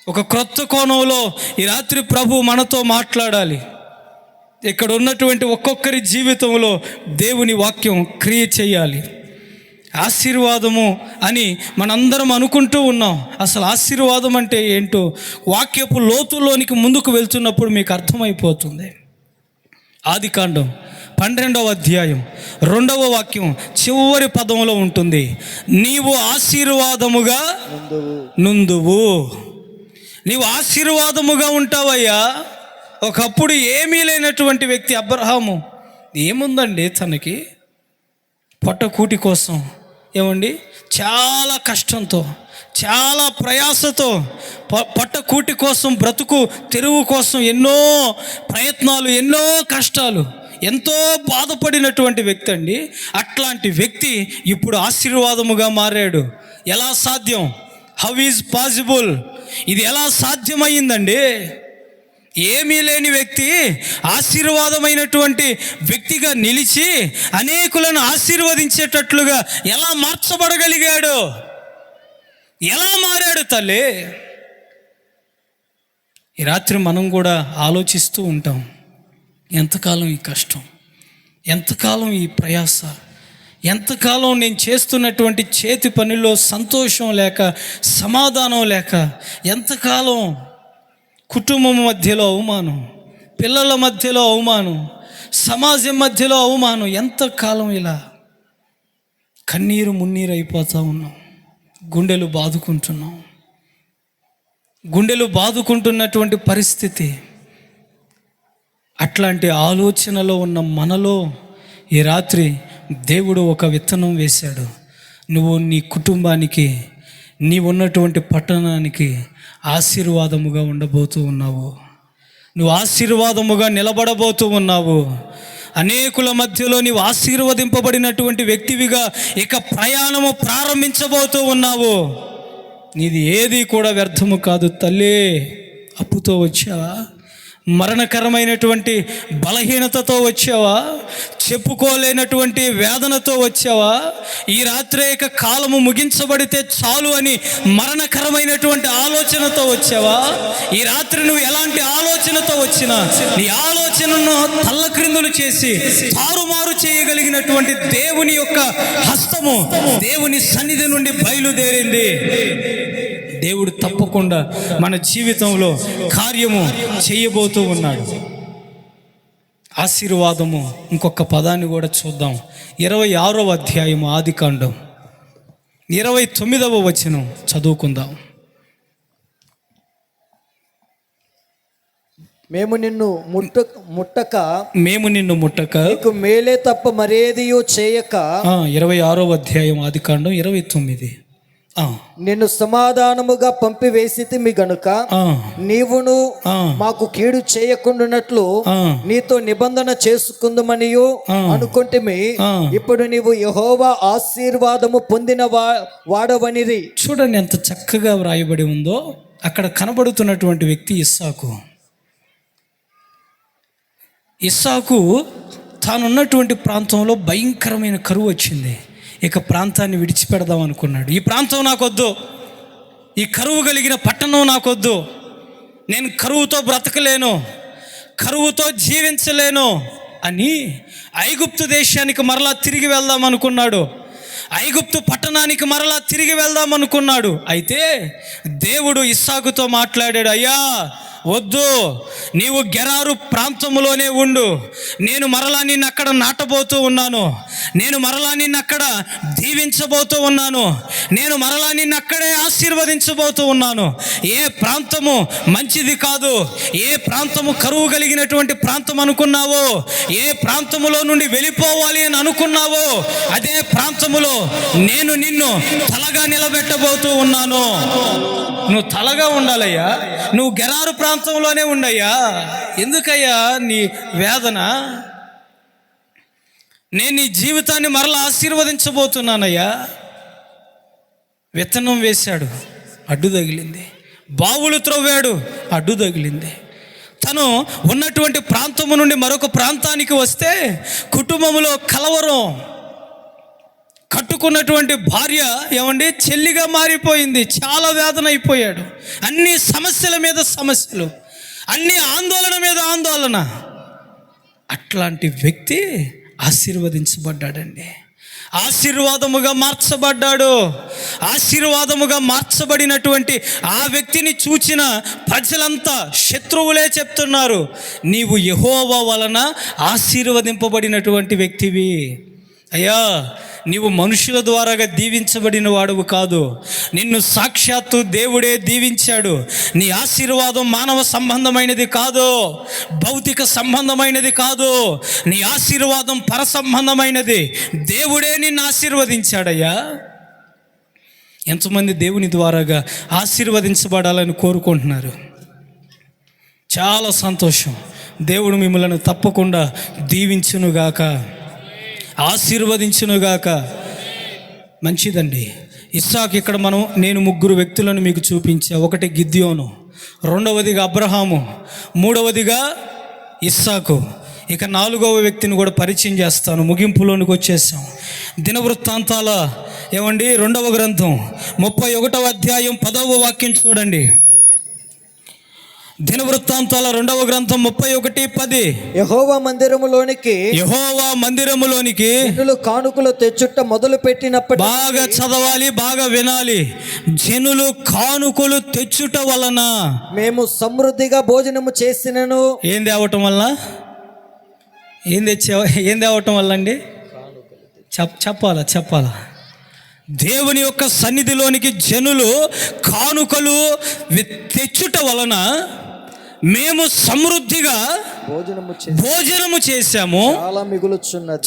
ఒక క్రొత్త కోణంలో ఈ రాత్రి ప్రభు మనతో మాట్లాడాలి. ఇక్కడ ఉన్నటువంటి ఒక్కొక్కరి జీవితంలో దేవుని వాక్యం క్రియ చేయాలి. ఆశీర్వాదము అని మనందరం అనుకుంటూ ఉన్నాం. అసలు ఆశీర్వాదం అంటే ఏంటో వాక్యపు లోతుల్లోనికి ముందుకు వెళ్తున్నప్పుడు మీకు అర్థమైపోతుంది. ఆదికాండం 12వ అధ్యాయం 2వ వాక్యం చివరి పదంలో ఉంటుంది, నీవు ఆశీర్వాదముగా నుందువు. నీవు ఆశీర్వాదముగా ఉంటావయ్యా. ఒకప్పుడు ఏమీ లేనటువంటి వ్యక్తి అబ్రహాము, ఏముందండి తనకి, పొట్టకూటి కోసం ఏమండి చాలా కష్టంతో, చాలా ప్రయాసతో, పొట్టకూటి కోసం, బ్రతుకు తెరువు కోసం ఎన్నో ప్రయత్నాలు, ఎన్నో కష్టాలు, ఎంతో బాధపడినటువంటి వ్యక్తి అండి. అట్లాంటి వ్యక్తి ఇప్పుడు ఆశీర్వాదముగా మారాడు. ఎలా సాధ్యం? How is possible? ఇది ఎలా సాధ్యమైందండి? ఏమీ లేని వ్యక్తి ఆశీర్వాదమైనటువంటి వ్యక్తిగా నిలిచి అనేకులను ఆశీర్వదించేటట్లుగా ఎలా మార్చబడగలిగాడు? ఎలా మారాడు తల్లి? ఈ రాత్రి మనం కూడా ఆలోచిస్తూ ఉంటాం, ఎంతకాలం ఈ కష్టం, ఎంతకాలం ఈ ప్రయాస, ఎంతకాలం నేను చేస్తున్నటువంటి చేతి పనిలో సంతోషం లేక, సమాధానం లేక, ఎంతకాలం కుటుంబం మధ్యలో అవమానం, పిల్లల మధ్యలో అవమానం, సమాజం మధ్యలో అవమానం, ఎంతకాలం ఇలా కన్నీరు మున్నీరు అయిపోతూ ఉన్నాం. గుండెలు బాదుకుంటున్నటువంటి పరిస్థితి. అట్లాంటి ఆలోచనలో ఉన్న మనలో ఈ రాత్రి దేవుడు ఒక విత్తనం వేశాడు. నువ్వు నీ కుటుంబానికి, నీ ఉన్నటువంటి పట్టణానికి ఆశీర్వాదముగా ఉండబోతూ ఉన్నావు. నువ్వు ఆశీర్వాదముగా నిలబడబోతూ ఉన్నావు. అనేకుల మధ్యలో నీవు ఆశీర్వదింపబడినటువంటి వ్యక్తివిగా ఇక ప్రయాణము ప్రారంభించబోతూ ఉన్నావు. నీది ఏది కూడా వ్యర్థము కాదు తల్లి. అప్పుతో వచ్చావా? మరణకరమైనటువంటి బలహీనతతో వచ్చావా? చెప్పుకోలేనటువంటి వేదనతో వచ్చావా? ఈ రాత్రే ఇక కాలము ముగించబడితే చాలు అని మరణకరమైనటువంటి ఆలోచనతో వచ్చావా? ఈ రాత్రి నువ్వు ఎలాంటి ఆలోచనతో వచ్చినా నీ ఆలోచనను తల్లక్రిందులు చేసి తారుమారు చేయగలిగినటువంటి దేవుని యొక్క హస్తము దేవుని సన్నిధి నుండి బయలుదేరింది. దేవుడు తప్పకుండా మన జీవితంలో కార్యము చేయబోతూ ఉన్నాడు. ఆశీర్వాదము ఇంకొక పదాన్ని కూడా చూద్దాం. 26వ అధ్యాయము ఆదికాండం 29వ వచనం చదువుకుందాం. మేము నిన్ను ముట్టక నీకు మేలే తప్ప మరేదియో చేయక. 26వ అధ్యాయం ఆదికాండం 29. ఆ, నిన్ను సమాధానముగా పంపివేసితిమి గనుక ఆ, నీవును ఆ. మాకు కీడు చేయకుండానట్లు ఆ. నీతో నిబంధన చేసుకుందుమనియు ఆ. అనుకుంటుమి. ఆ. ఇప్పుడు నీవు యెహోవా ఆశీర్వాదము పొందిన వాడవనిరి. చూడండి ఎంత చక్కగా వ్రాయబడి ఉందో. అక్కడ కనబడుతున్నటువంటి వ్యక్తి ఇస్సాకు. ఇస్సాకు తానున్నటువంటి ప్రాంతంలో భయంకరమైన కరువు వచ్చింది. ఇక ప్రాంతాన్ని విడిచిపెడదాం అనుకున్నాడు. ఈ ప్రాంతం నాకొద్దు, ఈ కరువు కలిగిన పట్టణం నాకొద్దు, నేను కరువుతో బ్రతకలేను, కరువుతో జీవించలేను అని ఐగుప్తు దేశానికి మరలా తిరిగి వెళ్దాం అనుకున్నాడు. ఐగుప్తు పట్టణానికి మరలా తిరిగి వెళ్దాం అనుకున్నాడు. అయితే దేవుడు ఇస్సాకుతో మాట్లాడాడు, అయ్యా వద్దు, నీవు గెరారు ప్రాంతంలోనే ఉండు, నేను మరలా నిన్ను అక్కడ నాటబోతూ ఉన్నాను, నేను మరలా నిన్ను అక్కడ దీవించబోతూ ఉన్నాను, నేను మరలా నిన్ను అక్కడే ఆశీర్వదించబోతూ ఉన్నాను. ఏ ప్రాంతము మంచిది కాదు, ఏ ప్రాంతము కరువు కలిగినటువంటి ప్రాంతం అనుకున్నావో, ఏ ప్రాంతములో నుండి వెళ్ళిపోవాలి అని అనుకున్నావో, అదే ప్రాంతములో నేను నిన్ను తలగా నిలబెట్టబోతూ ఉన్నాను. నువ్వు తలగా ఉండాలయ్యా, నువ్వు గెరారు ప్రాంతంలోనే ఉండయ్యా. ఎందుకయ్యా నీ వేదన? నేను నీ జీవితాన్ని మరలా ఆశీర్వదించబోతున్నానయ్యా. విత్తనం వేశాడు, అడ్డు తగిలింది. బావులు త్రవ్వాడు, అడ్డు తగిలింది. తను ఉన్నటువంటి ప్రాంతము నుండి మరొక ప్రాంతానికి వస్తే కుటుంబంలో కలవరం. కట్టుకున్నటువంటి భార్య ఏమండి చెల్లిగా మారిపోయింది. చాలా వేదన అయిపోయాడు. అన్ని సమస్యల మీద సమస్యలు, అన్ని ఆందోళన మీద ఆందోళన. అట్లాంటి వ్యక్తి ఆశీర్వదించబడ్డాడండి. ఆశీర్వాదముగా మార్చబడ్డాడు. ఆశీర్వాదముగా మార్చబడినటువంటి ఆ వ్యక్తిని చూచిన ప్రజలంతా శత్రువులే చెప్తున్నారు, నీవు యెహోవా వలన ఆశీర్వదింపబడినటువంటి వ్యక్తివి. అయ్యా, నీవు మనుషుల ద్వారాగా దీవించబడిన వాడువు కాదు, నిన్ను సాక్షాత్తు దేవుడే దీవించాడు. నీ ఆశీర్వాదం మానవ సంబంధమైనది కాదు, భౌతిక సంబంధమైనది కాదు. నీ ఆశీర్వాదం పర సంబంధమైనది. దేవుడే నిన్ను ఆశీర్వదించాడయ్యా. ఎంతమంది దేవుని ద్వారాగా ఆశీర్వదించబడాలని కోరుకుంటున్నారు? చాలా సంతోషం. దేవుడు మిమ్మల్ని తప్పకుండా దీవించునుగాక, ఆశీర్వదించునుగాక. మంచిదండి. ఇస్సాకు ఇక్కడ నేను 3 వ్యక్తులను మీకు చూపించా. ఒకటి గిద్యోను, రెండవదిగా అబ్రహాము, మూడవదిగా ఇస్సాకు. ఇక 4వ వ్యక్తిని కూడా పరిచయం చేస్తాను. ముగింపులోనికి వచ్చేసాం. దినవృత్తాంతాల 2వ గ్రంథం 31వ అధ్యాయం 10వ వాక్యం చూడండి. దినవృత్తాంతాల 2వ గ్రంథం 31:10. యెహోవా మందిరములోనికి జనులు కానుకలు తెచ్చుట మొదలు పెట్టినప్పటి, బాగా చదవాలి, బాగా వినాలి. జనులు కానుకలు తెచ్చుట వలన మేము సమృద్ధిగా భోజనము చేసినను. ఏం తేవటం వల్ల? ఏం తేవటం వల్ల అండి? చెప్పాలా? దేవుని యొక్క సన్నిధిలోనికి జనులు కానుకలు తెచ్చుట వలన మేము సమృద్ధిగా భోజనము చేశాము.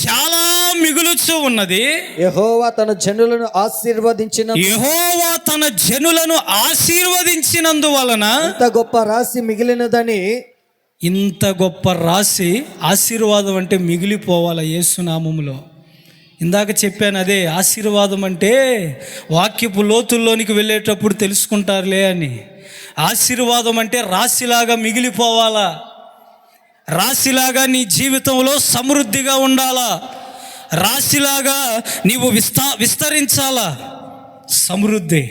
చాలా మిగులుచు ఉన్నది. యెహోవా తన జనులను ఆశీర్వదించినందువలన ఇంత గొప్ప రాశి మిగిలినదని. ఇంత గొప్ప రాశి, ఆశీర్వాదం అంటే మిగిలిపోవాల యేసునామములో. ఇందాక చెప్పాను అదే. ఆశీర్వాదం అంటే వాక్యపు లోతుల్లోనికి వెళ్ళేటప్పుడు తెలుసుకుంటారులే అని. ఆశీర్వాదం అంటే రాశిలాగా మిగిలిపోవాలా, రాశిలాగా నీ జీవితంలో సమృద్ధిగా ఉండాలా, రాశిలాగా నీవు విస్తరించాలా. సమృద్ధి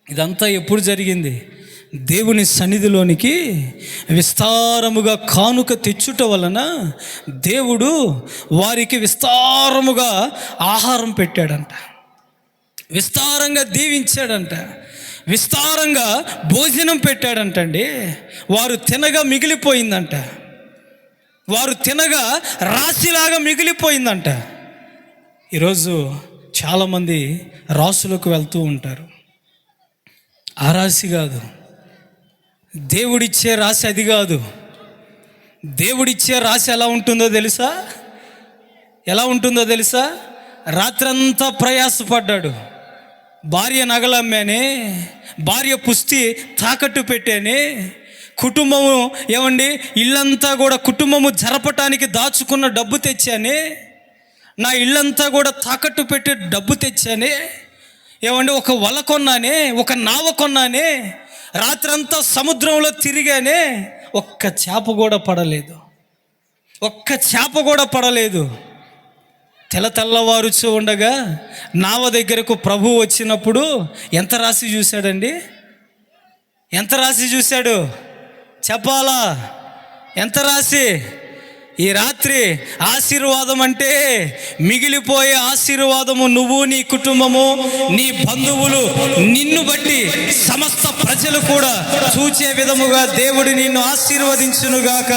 ఇదంతా ఎప్పుడు జరిగింది? దేవుని సన్నిధిలోనికి విస్తారముగా కానుక తెచ్చుట వలన దేవుడు వారికి విస్తారముగా ఆహారం పెట్టాడంట, విస్తారంగా దీవించాడంట, విస్తారంగా భోజనం పెట్టాడంటండి. వారు తినగా మిగిలిపోయిందంట, వారు తినగా రాశిలాగా మిగిలిపోయిందంట. ఈరోజు చాలామంది రాసులకు వెళ్తూ ఉంటారు. ఆ రాశి కాదు, దేవుడిచ్చే రాశి అది కాదు. దేవుడిచ్చే రాశి ఎలా ఉంటుందో తెలుసా? రాత్రంతా ప్రయాసపడ్డాడు, భార్య నగలమ్మానే, భార్య పుస్తి తాకట్టు పెట్టానే, కుటుంబము ఏమండి ఇల్లంతా కూడా కుటుంబము జరపటానికి దాచుకున్న డబ్బు తెచ్చానే, నా ఇల్లంతా కూడా తాకట్టు పెట్టి డబ్బు తెచ్చానే, ఏమండి ఒక వల కొన్నానే, ఒక నావ కొన్నానే, రాత్రంతా సముద్రంలో తిరిగానే, ఒక్క చేప కూడా పడలేదు, ఒక్క చేప కూడా పడలేదు. తెల్లవారుచూ ఉండగా నావ దగ్గరకు ప్రభు వచ్చినప్పుడు ఎంత రాసి చూశాడండి? ఎంత రాసి చూశాడు చెప్పాలా? ఎంత రాసి? ఈ రాత్రి ఆశీర్వాదం అంటే మిగిలిపోయే ఆశీర్వాదము నువ్వు, నీ కుటుంబము, నీ బంధువులు, నిన్ను బట్టి సమస్త ప్రజలు కూడా చూచే విధముగా దేవుడు నిన్ను ఆశీర్వదించునుగాక.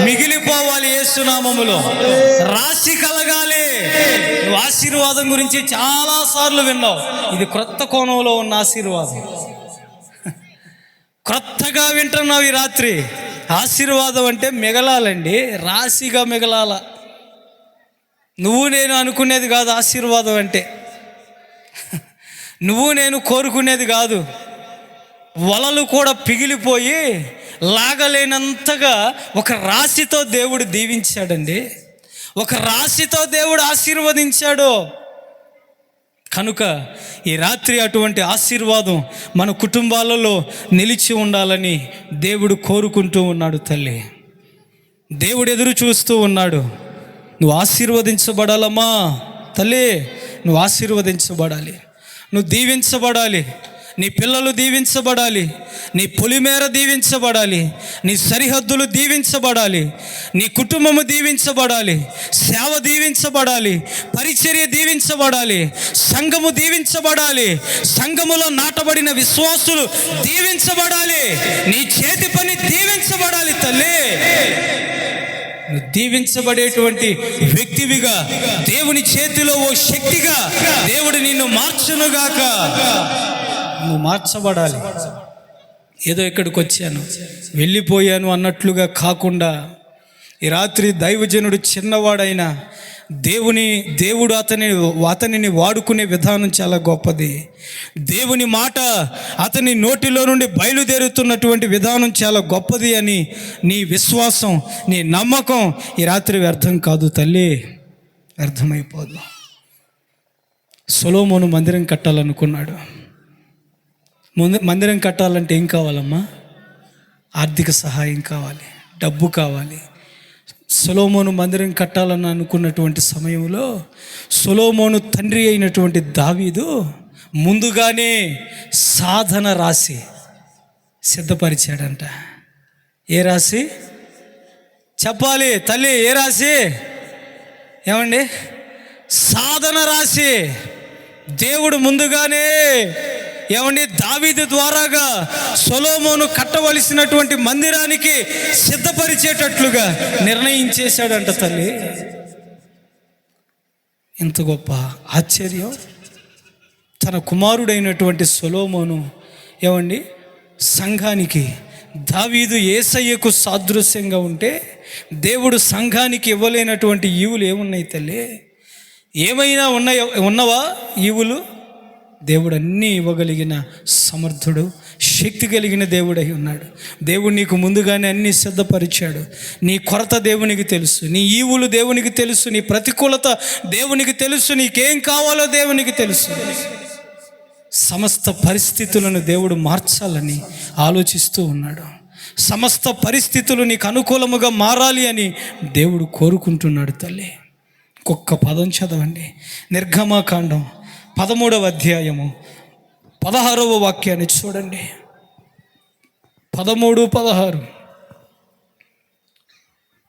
మిగిలిపోవాలి యేసునామములో, రాశి కలగాలి. నువ్వు ఆశీర్వాదం గురించి చాలా సార్లు విన్నావు. ఇది క్రొత్త కోణంలో ఉన్న ఆశీర్వాదం, క్రొత్తగా వింటున్నావు ఈ రాత్రి. ఆశీర్వాదం అంటే మిగలాలండి, రాశిగా మిగలాల. నువ్వు నేను అనుకునేది కాదు ఆశీర్వాదం అంటే, నువ్వు నేను కోరుకునేది కాదు. వలలు కూడా పిగిలిపోయి లాగలేనంతగా ఒక రాశితో దేవుడు దీవించాడండి, ఒక రాశితో దేవుడు ఆశీర్వదించాడు. కనుక ఈ రాత్రి అటువంటి ఆశీర్వాదం మన కుటుంబాలలో నిలిచి ఉండాలని దేవుడు కోరుకుంటూ ఉన్నాడు. తల్లి, దేవుడు ఎదురు చూస్తూ ఉన్నాడు. నువ్వు ఆశీర్వదించబడాలమ్మా తల్లి, నువ్వు ఆశీర్వదించబడాలి, నువ్వు దీవించబడాలి, నీ పిల్లలు దీవించబడాలి, నీ పొలిమేర దీవించబడాలి, నీ సరిహద్దులు దీవించబడాలి, నీ కుటుంబము దీవించబడాలి, సేవ దీవించబడాలి, పరిచర్య దీవించబడాలి, సంఘము దీవించబడాలి, సంఘములో నాటబడిన విశ్వాసులు దీవించబడాలి, నీ చేతి పని దీవించబడాలి. తల్లి, దీవించబడేటువంటి వ్యక్తివిగా, దేవుని చేతిలో ఓ శక్తిగా దేవుడు నిన్ను మార్చునుగాక. నువ్వు మార్చబడాలి. ఏదో ఇక్కడికి వచ్చాను వెళ్ళిపోయాను అన్నట్లుగా కాకుండా, ఈ రాత్రి దైవజనుడు చిన్నవాడైనా దేవుడు అతనిని వాడుకునే విధానం చాలా గొప్పది. దేవుని మాట అతని నోటిలో నుండి బయలుదేరుతున్నటువంటి విధానం చాలా గొప్పది అని నీ విశ్వాసం, నీ నమ్మకం ఈ రాత్రి వ్యర్థం కాదు తల్లి, వ్యర్థమైపోదు. సొలొమోను మందిరం కట్టాలనుకున్నాడు. మందిరం కట్టాలంటే ఏం కావాలమ్మా? ఆర్థిక సహాయం కావాలి, డబ్బు కావాలి. సొలొమోను మందిరం కట్టాలని అనుకున్నటువంటి సమయంలో సొలొమోను తండ్రి అయినటువంటి దావీదు ముందుగానే సాధన రాసి సిద్ధపరిచాడంట. ఏ రాసి చెప్పాలి తల్లి? ఏ రాసి? ఏమండి? సాధన రాసి దేవుడు ముందుగానే ఏమండి దావీదు ద్వారాగా సొలొమోను కట్టవలసినటువంటి మందిరానికి సిద్ధపరిచేటట్లుగా నిర్ణయించేశాడంట. తల్లి, ఎంత గొప్ప ఆశ్చర్యం! తన కుమారుడైనటువంటి సొలొమోను ఏమండి సంఘానికి, దావీదు యేసయ్యకు సాదృశ్యంగా ఉంటే దేవుడు సంఘానికి ఇవ్వలేనటువంటి ఈవులు ఏమున్నాయి తల్లి? ఏమైనా ఉన్నవా ఈవులు? దేవుడు అన్నీ ఇవ్వగలిగిన సమర్థుడు, శక్తి కలిగిన దేవుడై ఉన్నాడు. దేవుడు నీకు ముందుగానే అన్నీ సిద్ధపరిచాడు. నీ కొరత దేవునికి తెలుసు, నీ ఈవులు దేవునికి తెలుసు, నీ ప్రతికూలత దేవునికి తెలుసు, నీకేం కావాలో దేవునికి తెలుసు. సమస్త పరిస్థితులను దేవుడు మార్చాలని ఆలోచిస్తూ ఉన్నాడు. సమస్త పరిస్థితులు నీకు అనుకూలముగా మారాలి అని దేవుడు కోరుకుంటున్నాడు. తల్లి, ఒక్క పదం చదవండి. నిర్గమకాండం 13వ అధ్యాయము 16వ వాక్యాన్ని చూడండి. 13:16.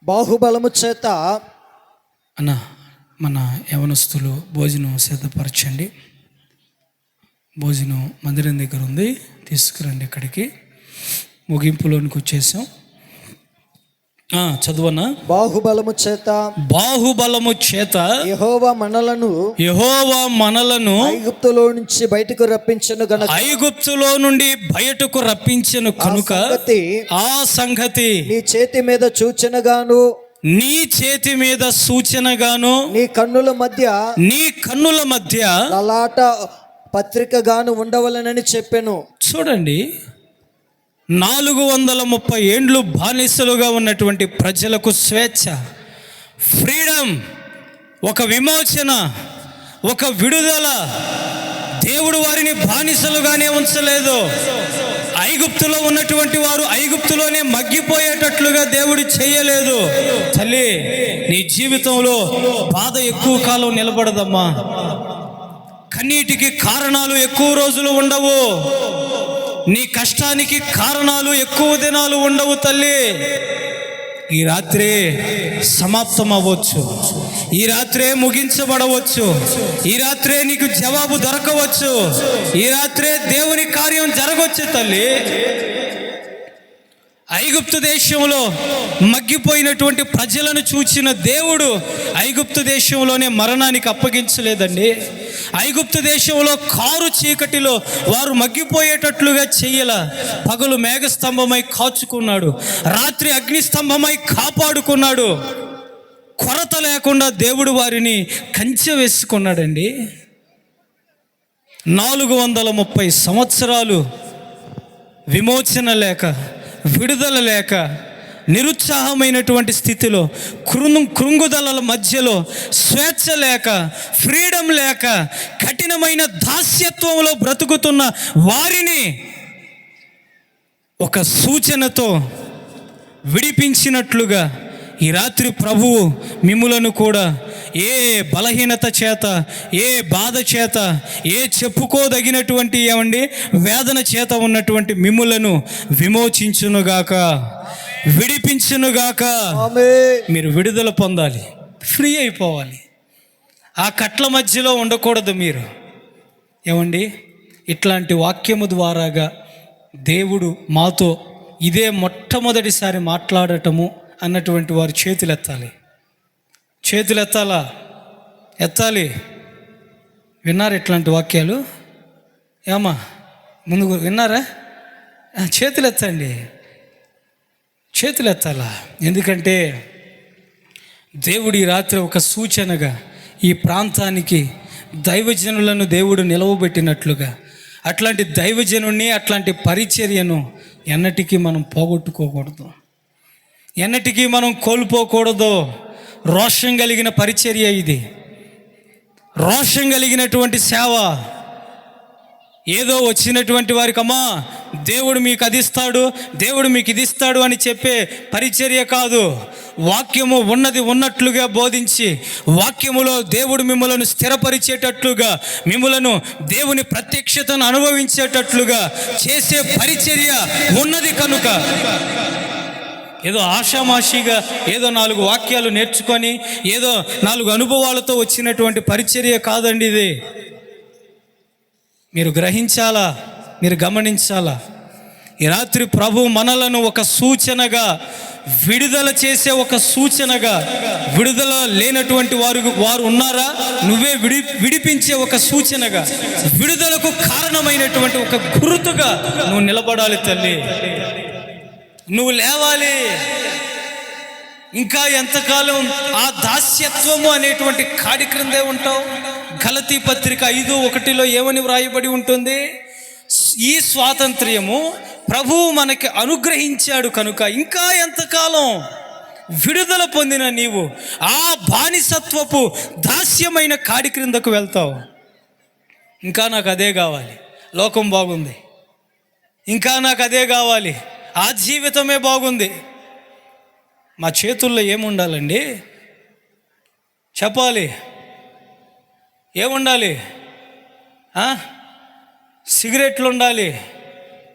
బాహుబలము చేత మన యవనస్తులు భోజనం సిద్ధపరచండి. భోజనం మందిరం దగ్గర ఉంది, తీసుకురండి ఇక్కడికి. ముగింపులోనికి వచ్చేసాం. చదువనా? బాహుబలము చేత యెహోవా మనలను ఐగుప్తులో నుండి బయటకు రప్పించెను గనుక ఆ సంగతి నీ చేతి మీద సూచనగాను నీ కన్నుల మధ్య పత్రికగాను ఉండవలనని చెప్పెను. చూడండి, 430 ఏండ్లు బానిసలుగా ఉన్నటువంటి ప్రజలకు స్వేచ్ఛ, ఫ్రీడమ్, ఒక విమోచన, ఒక విడుదల. దేవుడు వారిని బానిసలుగానే ఉంచలేదు. ఐగుప్తులో ఉన్నటువంటి వారు ఐగుప్తులోనే మగ్గిపోయేటట్లుగా దేవుడు చేయలేదు. తల్లి, నీ జీవితంలో బాధ ఎక్కువ కాలం నిలబడదమ్మా. కన్నీటికి కారణాలు ఎక్కువ రోజులు ఉండవు. నీ కష్టానికి కారణాలు ఎక్కువ దినాలు ఉండవు తల్లి. ఈ రాత్రే సమాప్తం అవ్వచ్చు, ఈ రాత్రే ముగించబడవచ్చు, ఈ రాత్రే నీకు జవాబు దొరకవచ్చు, ఈ రాత్రే దేవుని కార్యం జరగవచ్చు తల్లి. ఐగుప్తు దేశంలో మగ్గిపోయినటువంటి ప్రజలను చూచిన దేవుడు ఐగుప్తు దేశంలోనే మరణానికి అప్పగించలేదండి. ఐగుప్తు దేశంలో కారు చీకటిలో వారు మగ్గిపోయేటట్లుగా చెయ్యల. పగలు మేఘస్తంభమై కాచుకున్నాడు, రాత్రి అగ్నిస్తంభమై కాపాడుకున్నాడు. కొరత లేకుండా దేవుడు వారిని కంచె వేసుకున్నాడండి. 430 సంవత్సరాలు విమోచన లేక, విడుదల లేక, నిరుత్సాహమైనటువంటి స్థితిలో, కృంగుదలల మధ్యలో, స్వేచ్ఛ లేక, ఫ్రీడమ్ లేక, కఠినమైన దాస్యత్వంలో బ్రతుకుతున్న వారిని ఒక సూచనతో విడిపించినట్లుగా ఈ రాత్రి ప్రభువు మిమ్ములను కూడా ఏ బలహీనత చేత, ఏ బాధ చేత, ఏ చెప్పుకోదగినటువంటి వేదన చేత ఉన్నటువంటి మిమ్ములను విమోచించునుగాక, విడిపించునుగాక. మీరు విడుదల పొందాలి, ఫ్రీ అయిపోవాలి. ఆ కట్ల మధ్యలో ఉండకూడదు మీరు. ఇట్లాంటి వాక్యము ద్వారాగా దేవుడు మాతో ఇదే మొట్టమొదటిసారి మాట్లాడటము అన్నటువంటి వారు చేతులెత్తాలి. చేతులెత్తాలా? ఎత్తాలి. విన్నారు ఇట్లాంటి వాక్యాలు? ఏమా ముందు విన్నారా? చేతులెత్తండి, చేతులెత్తాలా. ఎందుకంటే దేవుడు ఈ రాత్రి ఒక సూచనగా ఈ ప్రాంతానికి దైవజనులను దేవుడు నిలవబెట్టినట్లుగా, అట్లాంటి దైవజనుణ్ణి, అట్లాంటి పరిచర్యను ఎన్నటికీ మనం పోగొట్టుకోకూడదు, ఎన్నటికీ మనం కోల్పోకూడదు. రోషం కలిగిన పరిచర్య ఇది, రోషం కలిగినటువంటి సేవ. ఏదో వచ్చినటువంటి వారికి అమ్మా దేవుడు మీకు అది ఇస్తాడు, దేవుడు మీకు ఇది ఇస్తాడు అని చెప్పే పరిచర్య కాదు. వాక్యము ఉన్నది ఉన్నట్లుగా బోధించి, వాక్యములో దేవుడు మిమ్మలను స్థిరపరిచేటట్లుగా, మిమ్మలను దేవుని ప్రత్యక్షతను అనుభవించేటట్లుగా చేసే పరిచర్య ఉన్నది. కనుక ఏదో ఆషామాషిగా ఏదో 4 వాక్యాలు నేర్చుకొని ఏదో 4 అనుభవాలతో వచ్చినటువంటి పరిచర్య కాదండి ఇది. మీరు గ్రహించాలా, మీరు గమనించాలా. ఈ రాత్రి ప్రభు మనలను ఒక సూచనగా, విడుదల చేసే ఒక సూచనగా, విడుదల లేనటువంటి వారు ఉన్నారా, నువ్వే విడిపించే ఒక సూచనగా, విడుదలకు కారణమైనటువంటి ఒక గుర్తుగా నువ్వు నిలబడాలి తల్లి. నువ్వు లేవాలి. ఇంకా ఎంతకాలం ఆ దాస్యత్వము అనేటువంటి కాడి క్రిందే ఉంటావు? గలతీ పత్రిక 5:1 ఏమని వ్రాయబడి ఉంటుంది? ఈ స్వాతంత్ర్యము ప్రభువు మనకి అనుగ్రహించాడు కనుక ఇంకా ఎంతకాలం విడుదల పొందిన నీవు ఆ బానిసత్వపు దాస్యమైన కాడి క్రిందకు వెళ్తావు? ఇంకా నాకు అదే కావాలి, లోకం బాగుంది, ఇంకా నాకు అదే కావాలి, ఆ జీవితమే బాగుంది. మా చేతుల్లో ఏముండాలండి? చెప్పాలి. ఏముండాలి? సిగరెట్లు ఉండాలి,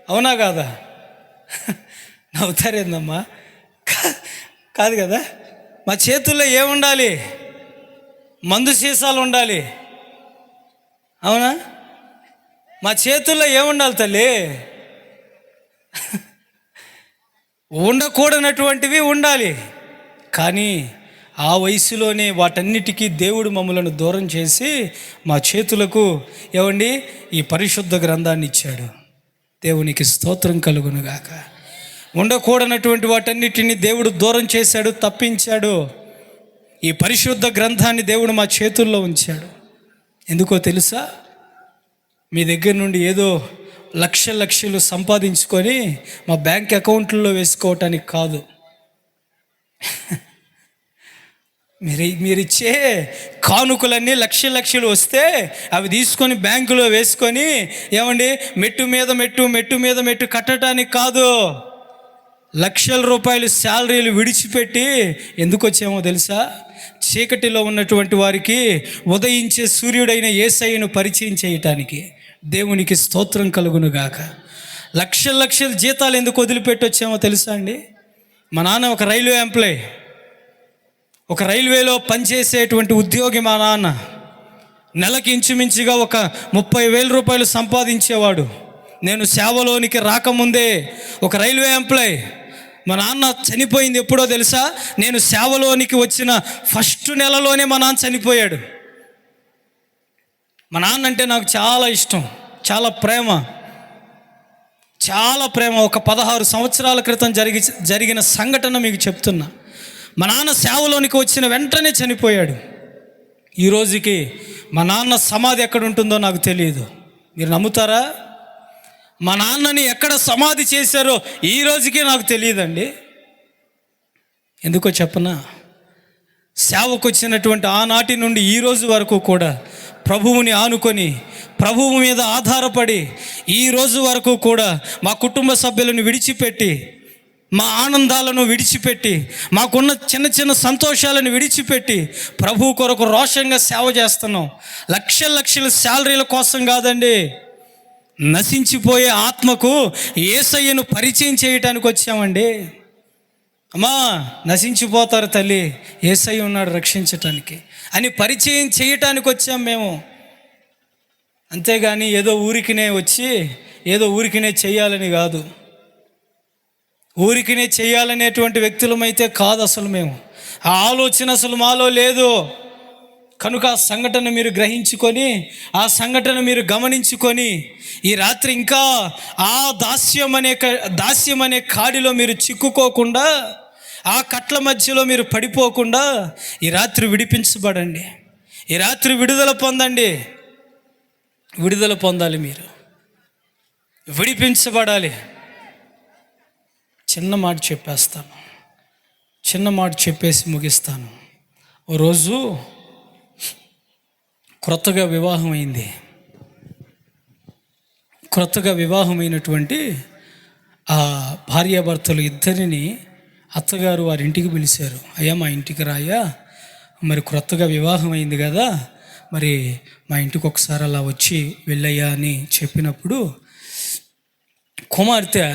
అవునా కాదా? నవ్వుతారేందమ్మా? కాదు కదా. మా చేతుల్లో ఏముండాలి? మందు సీసాలు ఉండాలి, అవునా? మా చేతుల్లో ఏముండాలి తల్లి? ఉండకూడనటువంటివి ఉండాలి. కానీ ఆ వయసులోనే వాటన్నిటికీ దేవుడు మమ్మలను దూరం చేసి మా చేతులకు ఈ పరిశుద్ధ గ్రంథాన్ని ఇచ్చాడు. దేవునికి స్తోత్రం కలుగునుగాక. ఉండకూడనటువంటి వాటన్నిటిని దేవుడు దూరం చేశాడు, తప్పించాడు. ఈ పరిశుద్ధ గ్రంథాన్ని దేవుడు మా చేతుల్లో ఉంచాడు. ఎందుకో తెలుసా? మీ దగ్గర నుండి ఏదో లక్షలు సంపాదించుకొని మా బ్యాంక్ అకౌంట్లో వేసుకోవటానికి కాదు. మీరిచ్చే కానుకలన్నీ లక్షలు వస్తే అవి తీసుకొని బ్యాంకులో వేసుకొని ఏమండి మెట్టు మీద మెట్టు కట్టడానికి కాదు. లక్షల రూపాయలు శాలరీలు విడిచిపెట్టి ఎందుకు వచ్చామో తెలుసా? చీకటిలో ఉన్నటువంటి వారికి ఉదయించే సూర్యుడైన యేసయ్యను పరిచయం చేయటానికి. దేవునికి స్తోత్రం కలుగును గాక. లక్షల జీతాలు ఎందుకు వదిలిపెట్టి వచ్చామో తెలుసా అండి? మా నాన్న ఒక రైల్వే ఎంప్లాయ్, ఒక రైల్వేలో పనిచేసేటువంటి ఉద్యోగి. మా నాన్న నెలకి ఇంచుమించుగా ఒక 30,000 రూపాయలు సంపాదించేవాడు. నేను సేవలోనికి రాకముందే ఒక రైల్వే ఎంప్లాయ్. మా నాన్న చనిపోయింది ఎప్పుడో తెలుసా? నేను సేవలోనికి వచ్చిన ఫస్ట్ నెలలోనే మా నాన్న చనిపోయాడు. మా నాన్న అంటే నాకు చాలా ఇష్టం, చాలా ప్రేమ. ఒక 16 సంవత్సరాల క్రితం జరిగిన సంఘటన మీకు చెప్తున్నా. మా నాన్న సేవలోనికి వచ్చిన వెంటనే చనిపోయాడు. ఈ రోజుకి మా నాన్న సమాధి ఎక్కడ ఉంటుందో నాకు తెలియదు. మీరు నమ్ముతారా? మా నాన్నని ఎక్కడ సమాధి చేశారో ఈ రోజుకి నాకు తెలియదండి. ఎందుకో చెప్పనా? సేవకు వచ్చినటువంటి ఆనాటి నుండి ఈ రోజు వరకు కూడా ప్రభువుని ఆనుకొని, ప్రభువు మీద ఆధారపడి, ఈ రోజు వరకు కూడా మా కుటుంబ సభ్యులను విడిచిపెట్టి, మా ఆనందాలను విడిచిపెట్టి, మాకున్న చిన్న సంతోషాలను విడిచిపెట్టి ప్రభు కొరకు రోషంగా సేవ చేస్తున్నాం. లక్షల శాలరీల కోసం కాదండి, నశించిపోయే ఆత్మకు యేసయ్యను పరిచయం చేయటానికి వచ్చామండి. అమ్మా, నశించిపోతారు తల్లి, యేసయ్య ఉన్నాడు రక్షించటానికి అని పరిచయం చేయటానికి వచ్చాం మేము. అంతేగాని ఏదో ఊరికినే వచ్చి ఏదో ఊరికినే చేయాలని కాదు. ఊరికినే చేయాలనేటువంటి వ్యక్తులమైతే కాదు అసలు మేము. ఆ ఆలోచన అసలు మాలో లేదు. కనుక ఆ సంఘటన మీరు గ్రహించుకొని, ఆ సంఘటన మీరు గమనించుకొని, ఈ రాత్రి ఇంకా ఆ దాస్యం అనే కాడిలో మీరు చిక్కుకోకుండా, ఆ కట్ల మధ్యలో మీరు పడిపోకుండా ఈ రాత్రి విడిపించబడండి. ఈ రాత్రి విడుదల పొందండి. విడుదల పొందాలి, మీరు విడిపించబడాలి. చిన్న మాట చెప్పేసి ముగిస్తాను. ఓ రోజు క్రొత్తగా వివాహమైనటువంటి ఆ భార్యాభర్తలు ఇద్దరిని అత్తగారు వారి ఇంటికి పిలిచారు. అయ్యా, మా ఇంటికి రాయ్యా, మరి క్రొత్తగా వివాహం అయింది కదా, మరి మా ఇంటికి ఒకసారి అలా వచ్చి వెళ్ళయ్యా అని చెప్పినప్పుడు కుమార్తె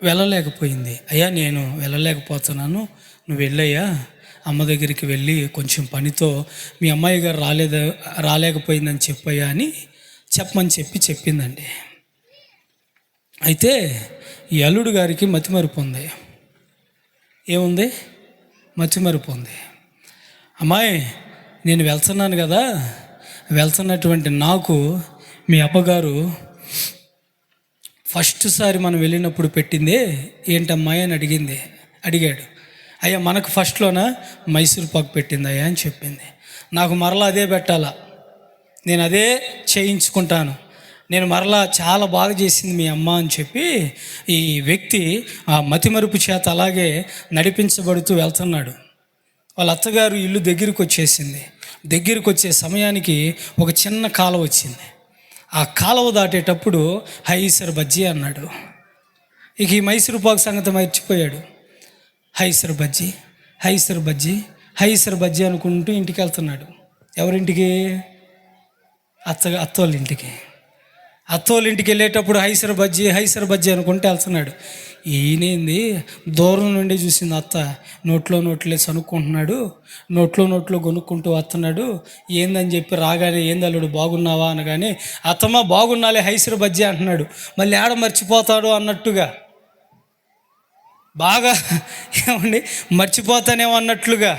వెళ్ళలేకపోయింది. అయ్యా, నేను వెళ్ళలేకపోతున్నాను, నువ్వు వెళ్ళయ్యా, అమ్మ దగ్గరికి వెళ్ళి కొంచెం పనితో మీ అమ్మాయి గారు రాలేకపోయిందని చెప్పయ్యా అని చెప్పిందండి. అయితే ఈ అల్లుడు గారికి మతిమరుపు ఉంది. ఏముంది? మతిమరుపు ఉంది. అమ్మాయి, నేను వెళ్తున్నాను కదా, వెళ్తున్నటువంటి నాకు మీ అబ్బగారు ఫస్ట్ సారి మనం వెళ్ళినప్పుడు పెట్టిందే ఏంటమ్మాయి అని అడిగాడు. అయ్యా, మనకు ఫస్ట్లోన మైసూర్ పాకు పెట్టింది అయ్యా అని చెప్పింది. నాకు మరలా అదే పెట్టాలా, నేను అదే చేయించుకుంటాను, నేను మరలా చాలా బాగా చేసింది మీ అమ్మ అని చెప్పి ఈ వ్యక్తి ఆ మతిమరుపు చేత అలాగే నడిపించబడుతూ వెళ్తున్నాడు. వాళ్ళ అత్తగారు ఇల్లు దగ్గరికి వచ్చే సమయానికి ఒక చిన్న కాలువ వచ్చింది. ఆ కాలువ దాటేటప్పుడు హైసర్ బజ్జీ అన్నాడు. ఇక ఈ మైసూరు పాకు సంగతి మర్చిపోయాడు. హైసర్ బజ్జీ అనుకుంటూ ఇంటికి వెళ్తున్నాడు. ఎవరింటికి? అత్తోళ్ళ ఇంటికి వెళ్ళేటప్పుడు హైసర్ బజ్జీ అనుకుంటూ వెళ్తున్నాడు. ఈయనేంది దూరం నుండి చూసింది అత్త, నోట్లో సనుక్కుంటున్నాడు, నోట్లో కొనుక్కుంటూ వస్తున్నాడు. ఏందని చెప్పి రాగానే, ఏంది అల్లుడు బాగున్నావా అనగానే, అత్తమ్మ బాగున్నాలే హైసర్ బజ్జీ అంటున్నాడు. మళ్ళీ ఆడ మర్చిపోతాడు అన్నట్టుగా, బాగా ఏమండి మర్చిపోతానేమో అన్నట్లుగా,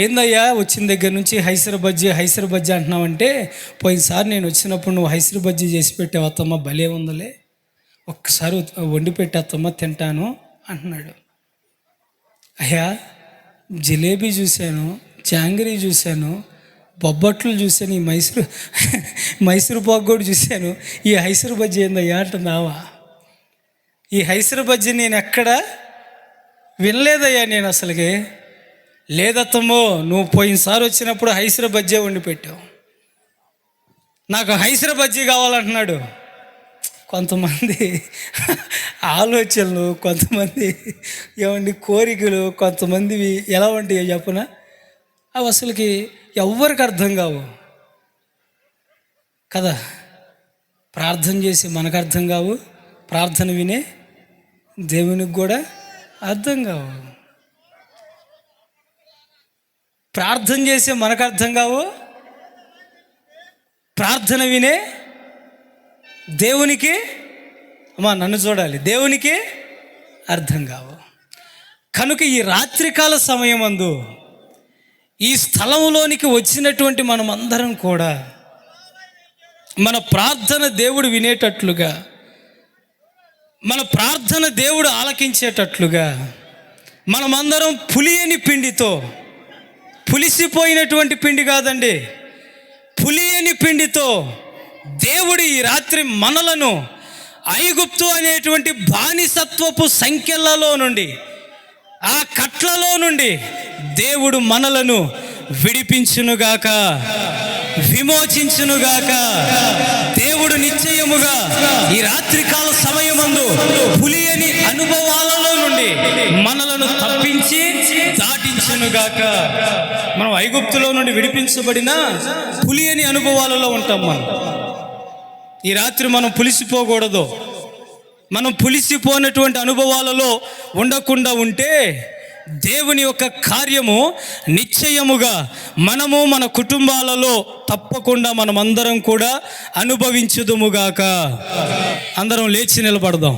ఏందయ్యా వచ్చిన దగ్గర నుంచి హైసర్ బజ్జీ అంటున్నావంటే, పోయినసారి నేను వచ్చినప్పుడు నువ్వు హైసర్ బజ్జీ చేసి పెట్టావు అత్తమ్మ, భలే ఉందలే, ఒక్కసారి వండి పెట్టేత్తమ్మ తింటాను అంటున్నాడు. అయ్యా, జిలేబీ చూశాను, జాంగ్రీ చూశాను, బొబ్బట్లు చూశాను, ఈ మైసూరు పాకు కూడా చూశాను. ఈ హైసరు బజ్జీ ఏందయ్యా అంటున్నావా? ఈ హైసరు బజ్జీ నేను ఎక్కడ వినలేదయ్యా నేను అసలుకి. లేదత్తమ్మో, నువ్వు పోయినసారి వచ్చినప్పుడు హైసరు బజ్జీ వండి పెట్టావు, నాకు హైసరు బజ్జీ కావాలంటున్నాడు. కొంతమంది ఆలోచనలు, కొంతమంది ఏమండి కోరికలు, కొంతమందివి ఎలా ఉంటాయో చెప్పనా, అవి అసలుకి ఎవ్వరికి అర్థం కావు కదా. ప్రార్థన చేసి మనకు అర్థం కావు, ప్రార్థన వినే దేవునికి కూడా అర్థం కావు. ప్రార్థన చేసి మనకు అర్థం కావు, ప్రార్థన వినే దేవునికి, అమ్మా నన్ను చూడాలి, దేవునికి అర్థం కావు. కనుక ఈ రాత్రికాల సమయమందు ఈ స్థలంలోనికి వచ్చినటువంటి మనమందరం కూడా మన ప్రార్థన దేవుడు వినేటట్లుగా, మన ప్రార్థన దేవుడు ఆలకించేటట్లుగా మనమందరం పులియని పిండితో, పులిసిపోయినటువంటి పిండి కాదండి, పులియని పిండితో దేవుడు ఈ రాత్రి మనలను ఐగుప్తు అనేటువంటి బానిసత్వపు సంఖ్యలలో నుండి, ఆ కట్లలో నుండి దేవుడు మనలను విడిపించునుగాక, విమోచించునుగాక. దేవుడు నిశ్చయముగా ఈ రాత్రికాల సమయమందు పులియని అనుభవాలలో నుండి మనలను తప్పించి దాటించునుగాక. మనం ఐగుప్తులో నుండి విడిపించబడిన పులియని అనుభవాలలో ఉంటాం. ఈ రాత్రి మనం పులిసిపోకూడదు. మనం పులిసిపోయినటువంటి అనుభవాలలో ఉండకుండా ఉంటే దేవుని యొక్క కార్యము నిశ్చయముగా మనము మన కుటుంబాలలో తప్పకుండా మనమందరం కూడా అనుభవించుదుముగాక. అందరం లేచి నిలబడదాం.